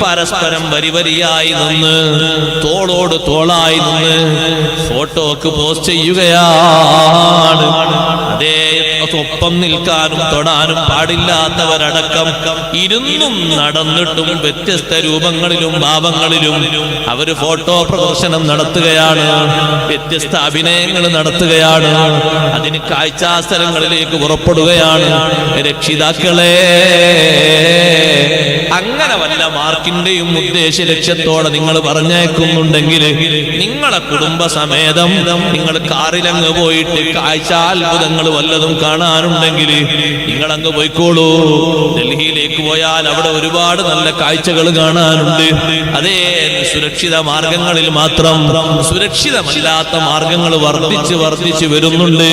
പരസ്പരം വരിവരിയായി നിന്ന് തോളോട് തോളായി നിന്ന് ഫോട്ടോക്ക് പോസ്റ്റ് ചെയ്യുകയാണ്. അതേ ഒപ്പം നിൽക്കാനും തൊടാനും പാടില്ലാത്തവരടക്കം ഇരുന്നും നടന്നിട്ടും വ്യത്യസ്ത രൂപങ്ങളിലും ഭാവങ്ങളിലും അവര് ഫോട്ടോ പ്രദർശനം നടത്തുകയാണ്, വ്യത്യസ്ത അഭിനയങ്ങൾ നടത്തുകയാണ്. അതിന് കാഴ്ചാസ്ഥലങ്ങളിലേക്ക് പുറപ്പെടുകയാണ്. രക്ഷിതാക്കളെ, അങ്ങനെ വല്ല മാർക്കിന്റെയും ഉദ്ദേശ ലക്ഷ്യത്തോടെ നിങ്ങൾ പറഞ്ഞേക്കുന്നുണ്ടെങ്കിൽ നിങ്ങളെ കുടുംബസമേതം നിങ്ങൾ കാറിലങ്ങ് പോയിട്ട് കാഴ്ചാത്ഭുതങ്ങൾ വല്ലതും കാണാനുണ്ടെങ്കിൽ നിങ്ങളങ്ങ് പോയിക്കോളൂ. ഡൽഹിയിലേക്ക് പോയാൽ അവിടെ ഒരുപാട് നല്ല കാഴ്ചകൾ കാണാനുണ്ട്. അതേ സുരക്ഷിത മാർഗങ്ങളിൽ മാത്രം സുരക്ഷിതമല്ലാത്ത മാർഗങ്ങൾ വർദ്ധിച്ച് വരുന്നുണ്ട്.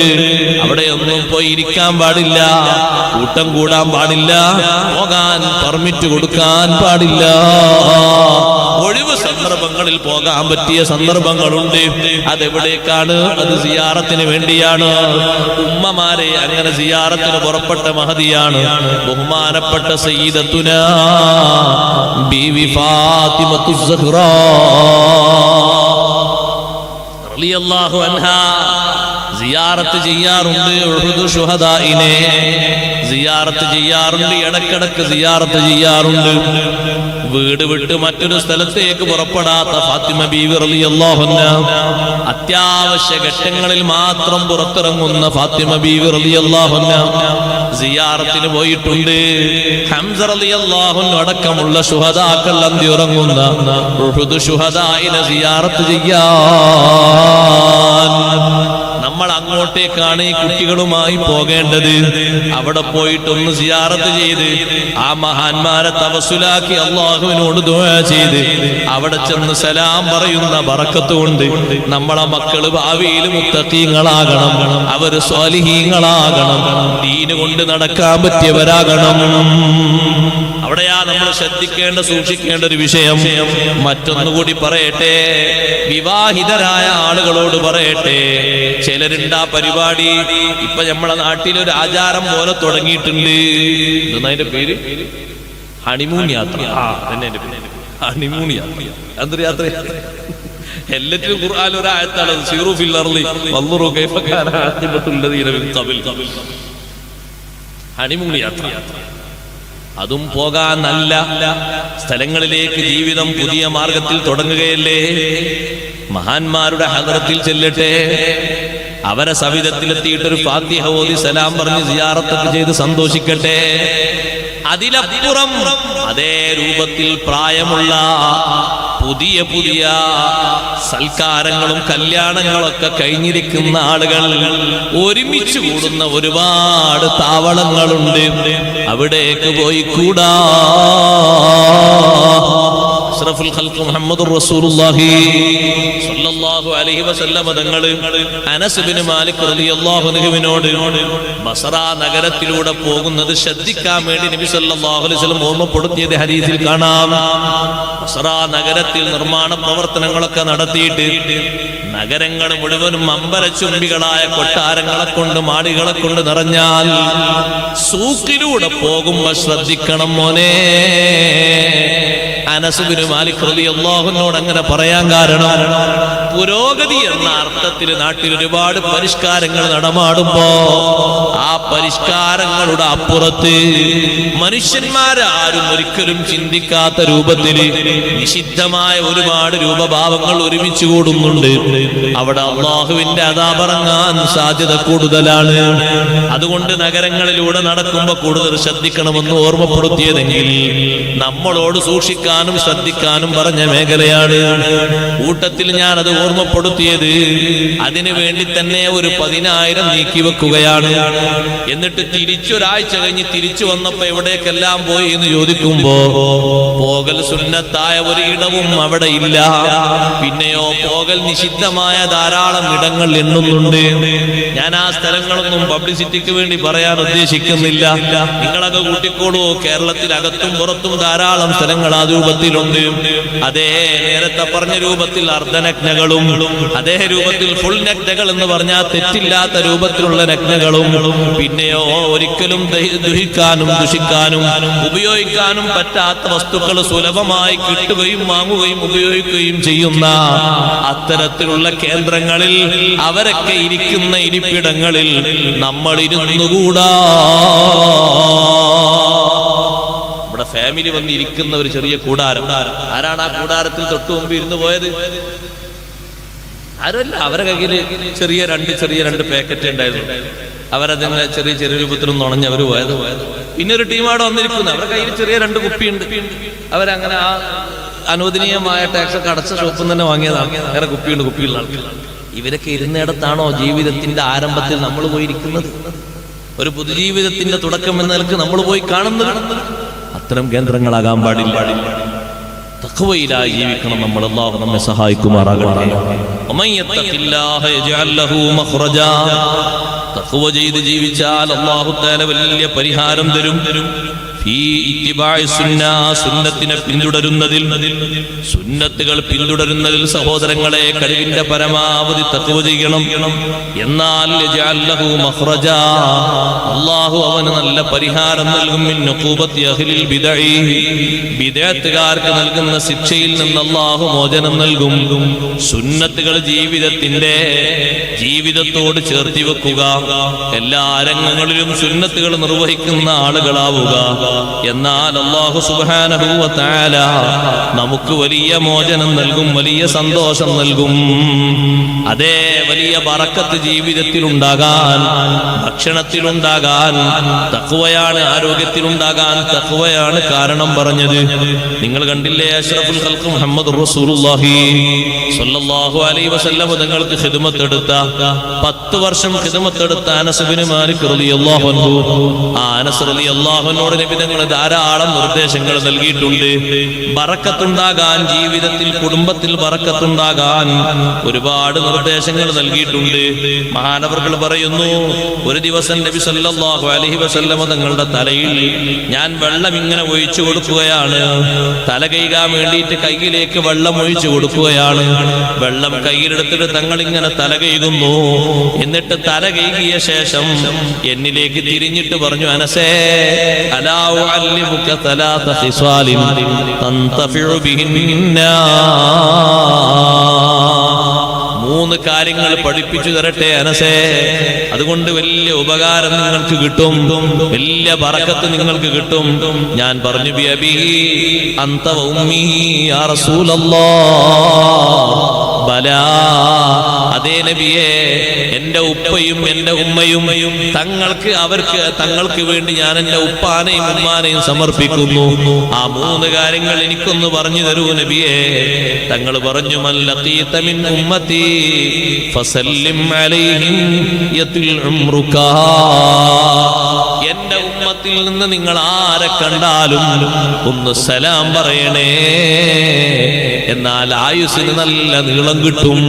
അവിടെയൊന്നും പോയി ഇരിക്കാൻ പാടില്ല, കൂട്ടം കൂടാൻ പാടില്ല, പോകാൻ പെർമിറ്റ് കൊടുക്കാൻ പാടില്ല. ഒഴിവ് സന്ദർഭങ്ങളിൽ പോകാൻ പറ്റിയ സന്ദർഭങ്ങളുണ്ട്. അതെവിടേക്കാണ്? അത് സിയാറത്തിന് വേണ്ടിയാണ്. ഉമ്മമാരെ അങ്ങനെ സിയാറത്തിന് പുറപ്പെട്ട മഹദിയാണ് ബഹുമാനപ്പെട്ട സയ്യിദത്തുനാ ബീവി ഫാത്തിമത്തു സഹ്റാ റളിയല്ലാഹു അൻഹാ. സിയാറത്ത് ചെയ്യാറുണ്ട്, ഉഹുദ് ശുഹദാഇനെ സിയാറത്ത് ചെയ്യാറുണ്ട്, ഇടക്കിടക്ക് സിയാറത്ത് ചെയ്യാറുണ്ട്. വീട് വിട്ട് മറ്റൊരു സ്ഥലത്തേക്ക് പുറപ്പെടാത്ത ഫാത്തിമ ബീവി റളിയല്ലാഹു അൻഹാ, അത്യാവശ്യ ഘട്ടങ്ങളിൽ മാത്രം പുറത്തിറങ്ങുന്ന ഫാത്തിമ ബീവി റളിയല്ലാഹു അൻഹാ സിയാറത്തിന് പോയിട്ടുണ്ട്. ഹംസ റളിയല്ലാഹു അൻഹു അടക്കമുള്ള ശുഹദാക്കൾ അന്തിയുറങ്ങുന്ന ഉഹുദ് ശുഹദാഇനെ സിയാറത്ത് ചെയ്യാൻ നമ്മൾ അങ്ങോട്ടേക്കാണ് ഈ കുട്ടികളുമായി പോകേണ്ടത്. അവിടെ പോയിട്ടൊന്ന് സിയാറത്ത് ചെയ്ത് ആ മഹാന്മാരെ തവസ്സുലാക്കി അള്ളാഹുവിനോട് ദുആ ചെയ്ത് അവിടെ ചെന്ന് സലാം പറയുന്ന ബറക്കത്ത് കൊണ്ട് നമ്മളെ മക്കള് ഭാവിയിൽ മുത്തഖീങ്ങളാകണം, അവര് സ്വാലിഹീങ്ങളാകണം, ദീന് കൊണ്ട് നടക്കാൻ പറ്റിയവരാകണം. അവിടെയാ നമ്മൾ ശ്രദ്ധിക്കേണ്ട, സൂക്ഷിക്കേണ്ട ഒരു വിഷയം. മറ്റൊന്നുകൂടി പറയട്ടെ, വിവാഹിതരായ ആളുകളോട് പറയട്ടെ, ചിലരുണ്ട് ആ പരിപാടി ഇപ്പൊ നമ്മളെ നാട്ടിൽ ഒരു ആചാരം പോലെ തുടങ്ങിയിട്ടുണ്ട്. അതിന്റെ പേര് ഹണിമൂൺ യാത്ര. ഹണിമൂൺ യാത്ര, എന്തൊരു യാത്ര? എല്ലാറ്റിലും ഖുർആനിൽ ഒരു ആയത്താണ്, സീറു ഫിൽ അർളി വൻദുറു കൈഫ കാന ആഖിബത്തുൽ ലദീന മിൻ ഖബൽ. ഹണിമൂൺ യാത്ര. അതും പോകാൻ നല്ല സ്ഥലങ്ങളിലേക്ക് ജീവിതം പുതിയ മാർഗത്തിൽ തുടങ്ങുകയല്ലേ. മഹാന്മാരുടെ ഹദറത്തിൽ ചെല്ലട്ടെ, അവരെ സവിധത്തിലെത്തിയിട്ടൊരു ഫാത്തിഹ ഓതി സലാം പറഞ്ഞ് സിയാറത്തൊക്കെ ചെയ്ത് സന്തോഷിക്കട്ടെ. അതിലപ്പുറം അതേ രൂപത്തിൽ പ്രായമുള്ള പുതിയ പുതിയ സൽക്കാരങ്ങളും കല്യാണങ്ങളൊക്കെ കഴിഞ്ഞിരിക്കുന്ന ആളുകൾ ഒരുമിച്ച് കൂടുന്ന ഒരുപാട് താവളങ്ങളുണ്ട്. അവിടേക്ക് പോയി കൂടാ. അഷ്റഫുൽ ഖൽഖ് മുഹമ്മദുർ റസൂലുള്ളാഹി സ്വല്ലല്ലാഹു അലൈഹി വസല്ലം തങ്ങൾ അനസ് ഇബ്നു മാലിക് റളിയല്ലാഹു അൻഹുവിനോട് ബസറ നഗരത്തിലൂടെ പോകുന്നത് ശ്രദ്ധിക്കാൻ വേണ്ടി നബി സല്ലല്ലാഹു അലൈഹി വസല്ലം ഓർമ്മപ്പെടുത്തിയത് ഹദീസിൽ കാണാം. ബസറ നഗരത്തിൽ നിർമ്മാണ പ്രവർത്തനങ്ങളൊക്കെ നടത്തിയിട്ട് നഗരങ്ങൾ മുഴുവനും അമ്പരച്ചുംബികളായ കൊട്ടാരങ്ങളെ കൊണ്ട് മാടികളെ കൊണ്ട് നിറഞ്ഞാൽ സൂക്കിലൂടെ പോകുമ്പോ ശ്രദ്ധിക്കണം മോനെ. അനസ് ഇബ്നു മാലിക് റളിയല്ലാഹു അൻഹുവോട് അങ്ങനെ പറയാൻ കാരണം പുരോഗതി എന്ന അർത്ഥത്തിൽ നാട്ടിൽ ഒരുപാട് പരിഷ്കാരങ്ങൾ നടമാടുമ്പോ ആ പരിഷ്കാരങ്ങളുടെ അപ്പുറത്ത് മനുഷ്യന്മാരാരും ഒരിക്കലും ചിന്തിക്കാത്ത രൂപത്തിൽ നിഷിദ്ധമായ ഒരുപാട് രൂപഭാവങ്ങൾ ഒരുമിച്ച് കൂടുന്നുണ്ട്. അവിടെ അള്ളാഹുവിന്റെ അദാബ് ഇറങ്ങാൻ സാധ്യത കൂടുതലാണ്. അതുകൊണ്ട് നഗരങ്ങളിലൂടെ നടക്കുമ്പോ കൂടുതൽ ശ്രദ്ധിക്കണമെന്ന് ഓർമ്മപ്പെടുത്തിയതെങ്കിൽ നമ്മളോട് സൂക്ഷിക്കാനും ശ്രദ്ധിക്കാനും പറഞ്ഞ മേഖലയാണ്. കൂട്ടത്തിൽ ഞാൻ അത് ഓർമ്മപ്പെടുത്തിയത് അതിനു വേണ്ടി തന്നെ ഒരു 10,000 നീക്കി വെക്കുകയാണ്. എന്നിട്ട് തിരിച്ചൊരാഴ്ച കഴിഞ്ഞ് തിരിച്ചു വന്നപ്പോ എവിടേക്കെല്ലാം പോയി എന്ന് ചോദിക്കുമ്പോ പോകൽ സുന്നത്തായ ഒരു ഇടവും അവിടെ ഇല്ല. പിന്നെയോ പോകൽ നിഷിദ്ധമായ ധാരാളം ഇടങ്ങൾ എണ്ണുന്നുണ്ട്. ഞാൻ ആ സ്ഥലങ്ങളൊന്നും പബ്ലിസിറ്റിക്ക് വേണ്ടി പറയാൻ ഉദ്ദേശിക്കുന്നില്ല. നിങ്ങളൊക്കെ കൂട്ടിക്കോളൂ. കേരളത്തിലകത്തും പുറത്തും ധാരാളം സ്ഥലങ്ങൾ ആ രൂപത്തിലുണ്ട്. അതേ നേരത്തെ പറഞ്ഞ രൂപത്തിൽ അർദ്ധനഗ്നകളും അതേ രൂപത്തിൽ ഫുൾ നഗ്നകൾ എന്ന് പറഞ്ഞാൽ തെറ്റില്ലാത്ത രൂപത്തിലുള്ള നഗ്നകളും പിന്നെയോ ഒരിക്കലും ദുഹിക്കാനും ദുഷിക്കാനും ഉപയോഗിക്കാനും പറ്റാത്ത വസ്തുക്കൾ സുലഭമായി കിട്ടുകയും വാങ്ങുകയും ഉപയോഗിക്കുകയും ചെയ്യുന്ന അത്തരത്തിലുള്ള കേന്ദ്രങ്ങളിൽ അവരൊക്കെ ഇരിക്കുന്ന ഇരിപ്പിടങ്ങളിൽ നമ്മൾ ഇരുന്നുകൂടാ. നമ്മുടെ ഫാമിലി വന്നിരിക്കുന്ന ഒരു ചെറിയ കൂടാരം. ആരാണ് ആ കൂടാരത്തിൽ തൊട്ടു മുമ്പ് ഇരുന്ന് പോയത്? ആരുമല്ല. അവരെ കയ്യിൽ ചെറിയ രണ്ട് പാക്കറ്റ് ഉണ്ടായിരുന്നു. അവരതിനെ ചെറിയ ചെറിയ രൂപത്തിലൊന്നും ഉണഞ്ഞ് അവർ പോയത്. പിന്നെ ഒരു ടീം അവിടെ വന്നിരിക്കുന്നു. അവരുടെ കയ്യിൽ ചെറിയ 2 കുപ്പിയുണ്ട്. അവരങ്ങനെ ആ അനുവദനീയമായ ടാക്സ് ഒക്കെ അടച്ച ഷോപ്പിൽ തന്നെ വാങ്ങിയതാണ്. വേറെ കുപ്പിയുള്ള ആൾക്കാർ. ഇവരൊക്കെ ഇരുന്നിടത്താണോ ജീവിതത്തിന്റെ ആരംഭത്തിൽ നമ്മൾ പോയിരിക്കുന്നത്? ഒരു പുതുജീവിതത്തിന്റെ തുടക്കം എന്ന നിലക്ക് നമ്മൾ പോയി കാണുന്നത്? അത്തരം കേന്ദ്രങ്ങളാകാൻ പാടില്ല. തഖ്വയിലായി ജീവിക്കണം നമ്മൾ. അല്ലാഹു നമ്മെ സഹായിക്കുമാറാകട്ടെ. വമയ്യത്തഖില്ലാഹ യജ്അൽ ലഹു മഖ്റജാ. തഖ്വ ചെയ്ത് ജീവിച്ചാൽ അല്ലാഹു തആല വലിയ പരിഹാരം തരും. ഫീ ഇത്തിബാഇ സുന്ന. സുന്നത്തിനെ പിന്തുടരുന്നതിൽ, സുന്നത്തുകൾ പിന്തുടരുന്നതിൽ സഹോദരങ്ങളെ കഴിവിന്റെ പരമാവധി തഖ്വ ചെയ്യണം. എന്നാൽ യജ്അൽ ലഹു മഖ്റജാ. അല്ലാഹു അവന് നല്ല പരിഹാരം നൽകും. മിൻ ഉഖൂബത്തി അഹ്ലിൽ ബിദ്അഇ. ബിദ്അത്തുകാർക്ക് നൽകുന്ന ശിക്ഷയിൽ നിന്ന് അല്ലാഹു മോചനം നൽകും. സുന്നത്തുകൾ ജീവിതത്തോട് ചേർത്തി വെക്കുക. എല്ലാ രംഗങ്ങളിലും സുന്നത്തുകൾ നിർവഹിക്കുന്ന ആളുകളാവുക. എന്നാൽ അല്ലാഹു സുബ്ഹാനഹു വ തആല നമുക്ക് വലിയ മോചനം നൽകും, വലിയ സന്തോഷം നൽകും. അതേ വലിയ ബറക്കത്ത് ജീവിതത്തിലുണ്ടാകാൻ, ഭക്ഷണത്തിലുണ്ടാകാൻ തഖ്വയാണ്. ആരോഗ്യത്തിലുണ്ടാകാൻ തഖ്വയാണ് കാരണം പറഞ്ഞത്. നിങ്ങൾ കണ്ടില്ലേ അഷ്റഫുൽ ഖൽഖ് മുഹമ്മദുർ റസൂലുള്ളാഹി സ്വല്ലല്ലാഹു അലൈഹി വസല്ലം തങ്ങൾക്ക് ഖിദ്മത്ത് എടുത്ത 10 വർഷം ഖിദ്മത്ത് എടുത്ത അനസ് ഇബ്നു മാലിക് റളിയല്ലാഹു അൻഹു. ആ അനസ് റളിയല്ലാഹു അൻഹുവിനോട് നബി തങ്ങൾ ധാരാളം നിർദ്ദേശങ്ങൾ നൽകിയിട്ടുണ്ട്. ബറക്കത്തുണ്ടാകാൻ, ജീവിതത്തിൽ കുടുംബത്തിൽ ബറക്കത്തുണ്ടാകാൻ ഒരുപാട് നിർദ്ദേശങ്ങൾ നൽകിയിട്ടുണ്ട്. മഹാനവർകൾ പറയുന്നു, ഒരു ദിവസം നബി സല്ലല്ലാഹു അലൈഹി വസല്ലം തങ്ങളുടെ തലയിൽ ഞാൻ വെള്ളം ഇങ്ങനെ ഒഴിച്ചു കൊടുക്കുകയാണ്. തല കഴുകാൻ വേണ്ടിയിട്ട് കയ്യിലേക്ക് വെള്ളം ഒഴിച്ചു കൊടുക്കുകയാണ്. വെള്ളം കയ്യിലെടുത്തിട്ട് തങ്ങൾ ഇങ്ങനെ തല കഴുകുന്നു. എന്നിട്ട് തല കഴുകിയ ശേഷം എന്നിലേക്ക് തിരിഞ്ഞിട്ട് പറഞ്ഞു, അനസേ അലാ ഉഅല്ലിമുക തലാത ഖിസാലിൻ തൻതഫിഉ ബിഹിന്ന. 3 കാര്യങ്ങൾ പഠിപ്പിച്ചു തരട്ടെ അനസേ. അതുകൊണ്ട് വലിയ ഉപകാരം നിങ്ങൾക്ക് കിട്ടും, വലിയ ബറക്കത്ത് നിങ്ങൾക്ക് കിട്ടും. ഞാൻ പറഞ്ഞു, ബി അബീ അൻത വ ഉമ്മീ യാ റസൂലല്ലാഹ്. ബലാ, അതേ നബിയേ, എന്റെ ഉപ്പയും എന്റെ ഉമ്മയും തങ്ങൾക്ക് വേണ്ടി ഞാൻ എന്റെ ഉപ്പാനെയും ഉമ്മാനെയും സമർപ്പിക്കുന്നു. ആ 3 കാര്യങ്ങൾ എനിക്കൊന്ന് പറഞ്ഞു തരൂ നബിയേ. തങ്ങൾ പറഞ്ഞു, മൻ ലഖീത മിൻ ഉമ്മത്തി ഫസല്ലിം അലൈഹിം യതിൽ ഉംറുക. എന്റെ ഉമ്മത്തിൽ നിന്ന് നിങ്ങൾ ആരെ കണ്ടാലും ഒന്ന് സലാം പറയണേ, എന്നാൽ ആയുസ്സിന് നല്ല നീളം കിട്ടും.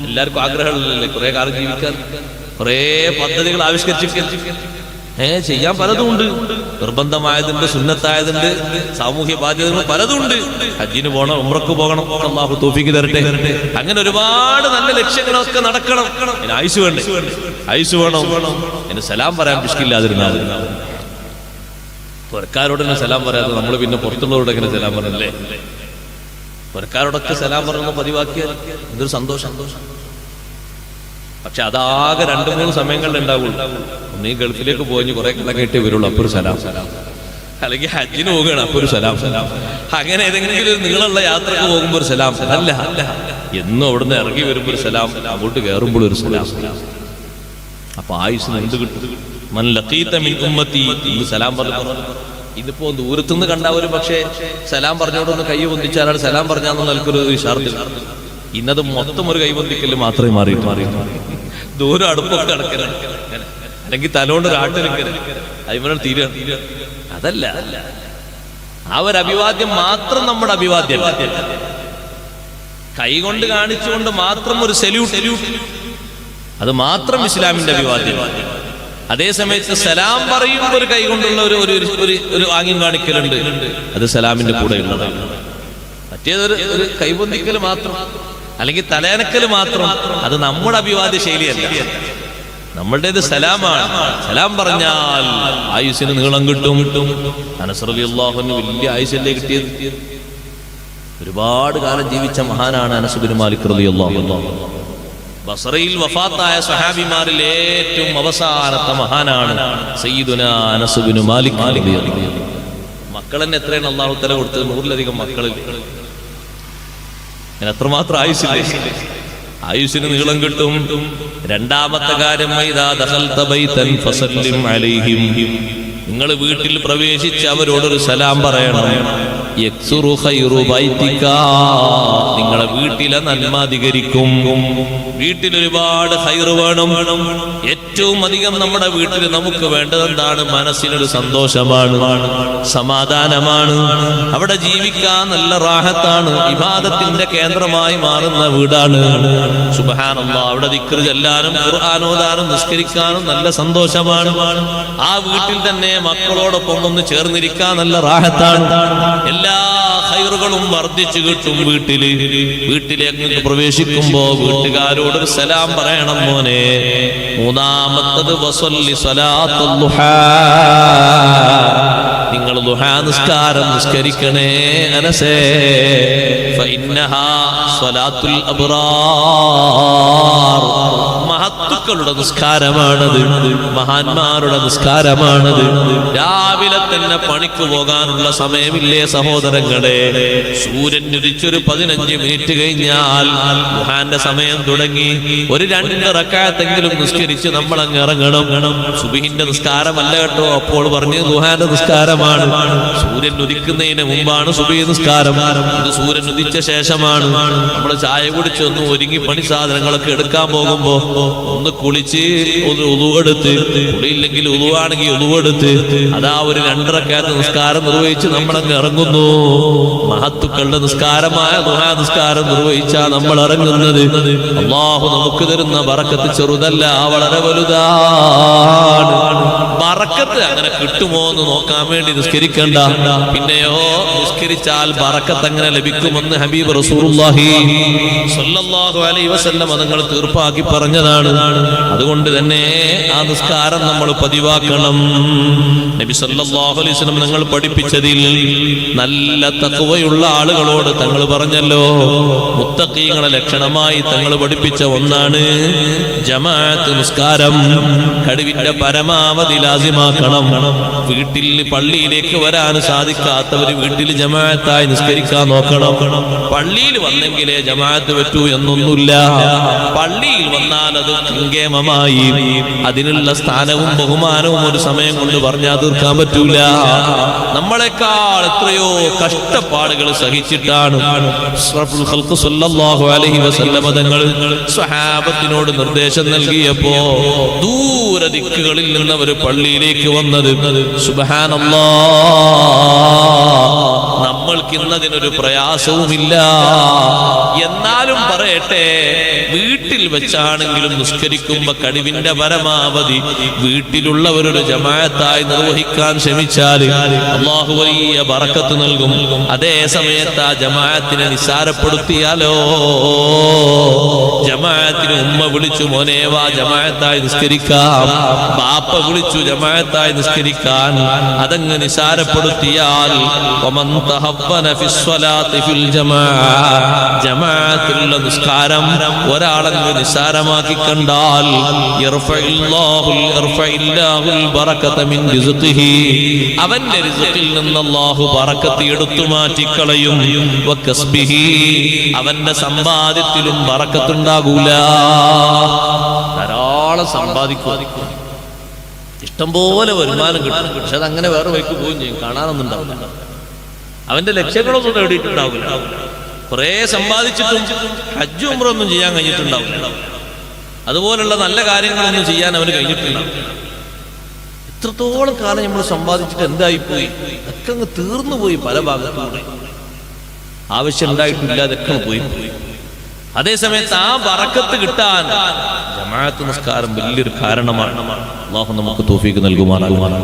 എല്ലാവർക്കും ആഗ്രഹമുള്ളല്ലേ കുറെ കാലം ജീവിക്കാൻ, കുറെ പദ്ധതികൾ ആവിഷ്കരിച്ചിരിക്കാൻ. ചെയ്യാൻ പലതുമുണ്ട്, നിർബന്ധമായതുണ്ട്, സുന്നത്തായതുണ്ട്, സാമൂഹ്യ ബാധ്യതകൾ പലതുമുണ്ട്. ഹജ്ജിന് പോകണം, ഉംറക്ക് പോകണം, അല്ലാഹു തൗഫീഖ് തരട്ടെ. അങ്ങനെ ഒരുപാട് നല്ല ലക്ഷ്യങ്ങളൊക്കെ നടക്കണം. ആയുസ് വേണ്ടേ? ആയുസ് വേണം. എന്നെ സലാം പറയാൻ പിശുക്കില്ലാതിരുന്നാൽ പുരക്കാരോട് തന്നെ സലാം പറയാതെ നമ്മൾ പിന്നെ പുറത്തുള്ളവരോട് എങ്ങനെ സലാം പറഞ്ഞല്ലേ? പുരക്കാരോടൊക്കെ സലാം പറയുന്ന പതിവാക്കിയാൽ എന്തൊരു സന്തോഷം. പക്ഷെ അതാകെ 2-3 സമയങ്ങളിൽ ഉണ്ടാവുള്ളൂ. ഒന്നീ ഗൾഫിലേക്ക് പോയി കുറെ കിളക്കേറ്റേ വരുള്ളൂ, അപ്പോൾ ഒരു സലാം. അല്ലെങ്കിൽ ഹജ്ജിന് പോവുകയാണ്, അപ്പോൾ ഒരു സലാം. അങ്ങനെ ഏതെങ്കിലും ഒരു നീളമുള്ള യാത്രക്ക് പോകുമ്പോൾ ഒരു സലാം. അല്ല, എന്നും അവിടുന്ന് ഇറങ്ങി വരുമ്പോൾ ഒരു സലാം, അങ്ങോട്ട് കയറുമ്പോൾ ഒരു സലാം. അപ്പൊ ആയുസ്സിന് എന്ത് കിട്ടും? മൻ ലഖീത മിൻ ഉമ്മത്തി സലാം പറഞ്ഞു. ഇതിപ്പോ ദൂരത്തുനിന്ന് കണ്ടാവരും, പക്ഷേ സലാം പറഞ്ഞോടൊന്ന് കൈ പൊന്തിച്ചാൽ സലാം പറഞ്ഞാന്ന് നൽകൊരു ഷാർത്തിൽ. ഇന്നത് മൊത്തം ഒരു കൈബന്ധിക്കല് മാത്രമേ മാറി ദൂരം അടുപ്പൊക്കെ കിടക്കണം, അല്ലെങ്കിൽ തലോണ്ട് ഒരു ആട്ടിരിക്കല് അതിമോട് തീര. അതല്ല, ആ ഒരു അഭിവാദ്യം മാത്രം നമ്മുടെ അഭിവാദ്യം. കൈകൊണ്ട് കാണിച്ചുകൊണ്ട് മാത്രം ഒരു സല്യൂട്ട്, അത് മാത്രം ഇസ്ലാമിന്റെ അഭിവാദ്യം. അതേ സമയത്ത് സലാം പറയുമ്പോൾ ഒരു കൈ കൊണ്ടുള്ള ഒരു ആംഗ്യം കാണിക്കലുണ്ട്, അത് സലാമിന്റെ കൂടെ ഉള്ളതാണ്. മറ്റേതൊരു കൈബന്ധിക്കൽ മാത്രം, അല്ലെങ്കിൽ തലയനക്കല് മാത്രം, അത് നമ്മുടെ അഭിവാദ്യ ശൈലിയല്ല. നമ്മളുടേത് സലാമാണ്. സലാം പറഞ്ഞാൽ ആയുസ്സിന് നീളം കിട്ടും. അനസ് റളിയല്ലാഹു അൻഹു വലിയ ആയുസ്സല്ലേ കിട്ടിയത്. ഒരുപാട് കാലം ജീവിച്ച മഹാനാണ് അനസ് ബിൻ മാലിക് റളിയല്ലാഹു അൻഹു. ബസറയിൽ വഫാത്തായ സഹാബിമാരിൽ ഏറ്റവും അവസാനത്തെ മഹാനാണ് സയ്യിദുനാ അനസ് ബിൻ മാലിക് റളിയല്ലാഹു അൻഹു. മക്കളെന്നെ എത്രയാണ് അല്ലാഹു തആല കൊടുത്തത്? 100-ലധികം മക്കളിൽ. എത്രമാത്രം ആയുസ്സില്ലേ? ആയുസ്സിന് നീളം കിട്ടും. രണ്ടാമത്തെ കാര്യം, നിങ്ങൾ വീട്ടിൽ പ്രവേശിച്ച് അവരോടൊരു സലാം പറയണം. നിങ്ങളെ വീട്ടിലെ നന്മ അധികരിക്കും. വീട്ടിൽ ഒരുപാട് ഖൈർ വേണം. ഏറ്റവും അധികം നമ്മുടെ വീട്ടിൽ നമുക്ക് വേണ്ടത് എന്താണ്? മനസ്സിനൊരു സന്തോഷമാണ്, സമാധാനമാണ്. അവിടെ ജീവിക്കാൻ നല്ല റാഹത്താണ്. ഇബാദത്തിന്റെ കേന്ദ്രമായി മാറുന്ന വീടാണ്. സുബ്ഹാനല്ലാഹ്, അവിടെ ദിക്ർ ചൊല്ലാനും ഖുർആൻ ഓതാനും നിസ്കരിക്കാനും നല്ല സന്തോഷമാണ്. ആ വീട്ടിൽ തന്നെ മക്കളോടൊപ്പം ഒന്ന് ചേർന്നിരിക്കാൻ നല്ല റാഹത്താണ്. എല്ലാ ഖൈറുകളും വർദ്ധിച്ചു കിട്ടും വീട്ടിലേക്ക് പ്രവേശിക്കുമ്പോ വീട്ടുകാരോട് സലാം പറയണം മോനെ. മൂന്നാമത്തത് വസല്ലി സ്വലാത്തുൽ ദുഹാ, നിങ്ങൾ ദുഹാ നിസ്കാരം നിസ്കരിക്കണേ അനസേ. ഫഇന്നഹാ സ്വലാത്തുൽ അബ്റാർ, മഹത്തുക്കളുടെ നിസ്കാരമാണത്, മഹാന്മാരുടെ നിസ്കാരമാണത്. രാവിലെ തന്നെ പണിക്ക് പോകാനുള്ള സമയമില്ലേ സഹോദരങ്ങളെ? സൂര്യൻ ഉദിച്ചൊരു 15 മിനിറ്റ് കഴിഞ്ഞാൽ ദുഹാന്റെ സമയം തുടങ്ങി. ഒരു 2 റക്അത്തെങ്കിലും നിസ്കരിച്ച് നമ്മൾ അങ്ങ് ഇറങ്ങണം. സുബ്ഹിന്റെ നിസ്കാരമല്ല കേട്ടോ, അപ്പോൾ പറഞ്ഞ് ദുഹാന്റെ നിസ്കാരമാണ്. സൂര്യൻ ഉദിക്കുന്നതിന് മുമ്പാണ് സുബ്ഹി നിസ്കാരം. ഇത് സൂര്യൻ ഉദിച്ച ശേഷമാണ്. നമ്മൾ ചായ കുടിച്ചൊന്ന് ഒരുങ്ങി പണി സാധനങ്ങളൊക്കെ എടുക്കാൻ പോകുമ്പോ ഒന്ന് കുളിച്ച് ഉളുവെടുത്ത്, കുളിയില്ലെങ്കിൽ ഉളുവാണെങ്കിൽ ഉളുവെടുത്ത് അതാ ഒരു 2 റക്അത്ത് നിസ്കാരം നിർവഹിച്ച് നമ്മളങ്ങ് ഇറങ്ങുന്നു. മഹത്തുക്കളുടെ നിസ്കാരമായ ദുഹാ നിസ്കാരം നിർവഹിച്ചാ നമ്മൾ ഇറങ്ങുന്നത്. അല്ലാഹു നമുക്ക് തരുന്ന ബറക്കത്ത് ചെറുതല്ല, വളരെ വലുതാണ്. ബറക്കത്ത് അങ്ങനെ കിട്ടുമോ എന്ന് നോക്കാൻ വേണ്ടി നിസ്കരിക്കണ്ട. പിന്നെയോ നിസ്കരിച്ചാൽ ബറക്കത്ത് എങ്ങനെ ലഭിക്കുമെന്ന് ഹബീബ് റസൂലുള്ളാഹി സ്വല്ലല്ലാഹു അലൈഹി വസല്ലം തങ്ങൾ തീർപ്പാക്കി പറഞ്ഞതാണ്. അതുകൊണ്ട് തന്നെ ആ നിസ്കാരം നമ്മൾ പതിവാക്കണം. നബി സല്ലല്ലാഹു അലൈഹി വസല്ലം തങ്ങൾ പഠിപ്പിച്ചതിൽ നല്ല തഖ്വയുള്ള ആളുകളോട് തങ്ങൾ പറഞ്ഞല്ലോ, മുത്തഖീങ്ങളുടെ ലക്ഷണമായി തങ്ങൾ പഠിപ്പിച്ച ഒന്നാണ് ജമാഅത്ത് നിസ്കാരം. കഴിവിന്റെ പരമാവധി ലാസിമാക്കണം. വീട്ടിൽ പള്ളി പള്ളിയിലേക്ക് വരാൻ സാധിക്കാത്തവർ വീട്ടിൽ ജമാഅത്തായി നിസ്കരിക്കാൻ നോക്കണം. പള്ളിയിൽ വന്നെങ്കിലേ ജമാഅത്ത് പറ്റൂ എന്നൊന്നുമില്ല. പള്ളിയിൽ വന്നാൽ അത് കങ്കേമമായി അതിനുള്ള സ്ഥാനവും ബഹുമാനവും ഒരു സമയം കൊണ്ട് പറഞ്ഞാൽ തീർക്കാൻ പറ്റൂല. നമ്മളെക്കാൾ എത്രയോ കഷ്ടപ്പാടുകൾ സഹിച്ചിട്ടാണ് അഷ്റഫുൽ ഖൽഖ് സല്ലല്ലാഹു അലൈഹി വസല്ലം തങ്ങൾ സ്വഹാബത്തിനോട് നിർദ്ദേശം നൽകിയപ്പോ ദൂര ദിക്കുകളിൽ നിന്ന് അവർ പള്ളിയിലേക്ക് വന്നത്. സുബ്ഹാനല്ലാഹ്, നമ്മൾക്ക് ഇന്നതിനൊരു പ്രയാസവുമില്ല. എന്നാലും പറയട്ടെ, വീട്ടിൽ വെച്ചാണെങ്കിലും നിസ്കരിക്കുമ്പോ കഴിവിന്റെ പരമാവധി വീട്ടിലുള്ളവരുടെ ജമാഅത്തായി നിർവഹിക്കാൻ ശ്രമിച്ചാൽ അല്ലാഹു വലിയ ബറക്കത്ത് നൽകും. അതേ സമയത്ത് ആ ജമാഅത്തിനെ നിസ്സാരപ്പെടുത്തിയാലോ, ജമാഅത്തിന് ഉമ്മ വിളിച്ചു മോനെ വാ ജമാഅത്തായി നിസ്കരിക്കാം, ബാപ്പ വിളിച്ചു ജമാഅത്തായി നിസ്കരിക്കാൻ, അതങ്ങ് നിസ്സാരപ്പെടുത്തിയാൽ വമൻ തഹവ്വന ഫിസ്സലാത്തി ഫിൽ ജമാഅത്തുള്ള നിസ്കാരം ഒരാളങ്ങ് നിസ്സാരമാക്കി കണ്ടാൽ യർഫഇല്ലാഹുൽ ബറകത മിൻ റിസ്ഖിഹി, അവന്റെ റിസ്ഖിൽ നിന്ന് അല്ലാഹു ബറക്കത്ത് എടുത്തു മാറ്റിക്കളയും. വകസ്ബിഹി, അവന്റെ സമ്പാദ്യത്തിലും ബറക്കത്തുണ്ടാകൂല. ധാരാളം സമ്പാദിക്കും, ഇഷ്ടംപോലെ വരുമാനം കിട്ടും, പക്ഷെ അതങ്ങനെ വേറെ വഴിക്ക് പോവുകയും ചെയ്യും, കാണാനൊന്നും ഉണ്ടാവില്ല. അവന്റെ ലക്ഷ്യങ്ങളൊന്നും നേടിയിട്ടുണ്ടാവില്ല. കുറെ സമ്പാദിച്ചിട്ടും ഹജ്ജും ഉംറയൊന്നും ചെയ്യാൻ കഴിഞ്ഞിട്ടുണ്ടാവില്ല. അതുപോലുള്ള നല്ല കാര്യങ്ങളൊന്നും ചെയ്യാൻ അവന് കഴിഞ്ഞിട്ടുണ്ടാവില്ല. ഇത്രത്തോളം കാലം നമ്മൾ സമ്പാദിച്ചിട്ട് എന്തായിപ്പോയി? ഒക്കെ അങ്ങ് തീർന്നുപോയി. പല ഭാഗത്തൂടെ ആവശ്യം ഉണ്ടായിട്ടില്ല, അതൊക്കെ പോയി. അതേസമയത്ത് ആ ബറക്കത്ത് കിട്ടാൻ ജമാഅത്ത് നിസ്കാരം വലിയൊരു കാരണമാണ്. അല്ലാഹു നമുക്ക് തൗഫീഖ് നൽകുമാറാകട്ടെ.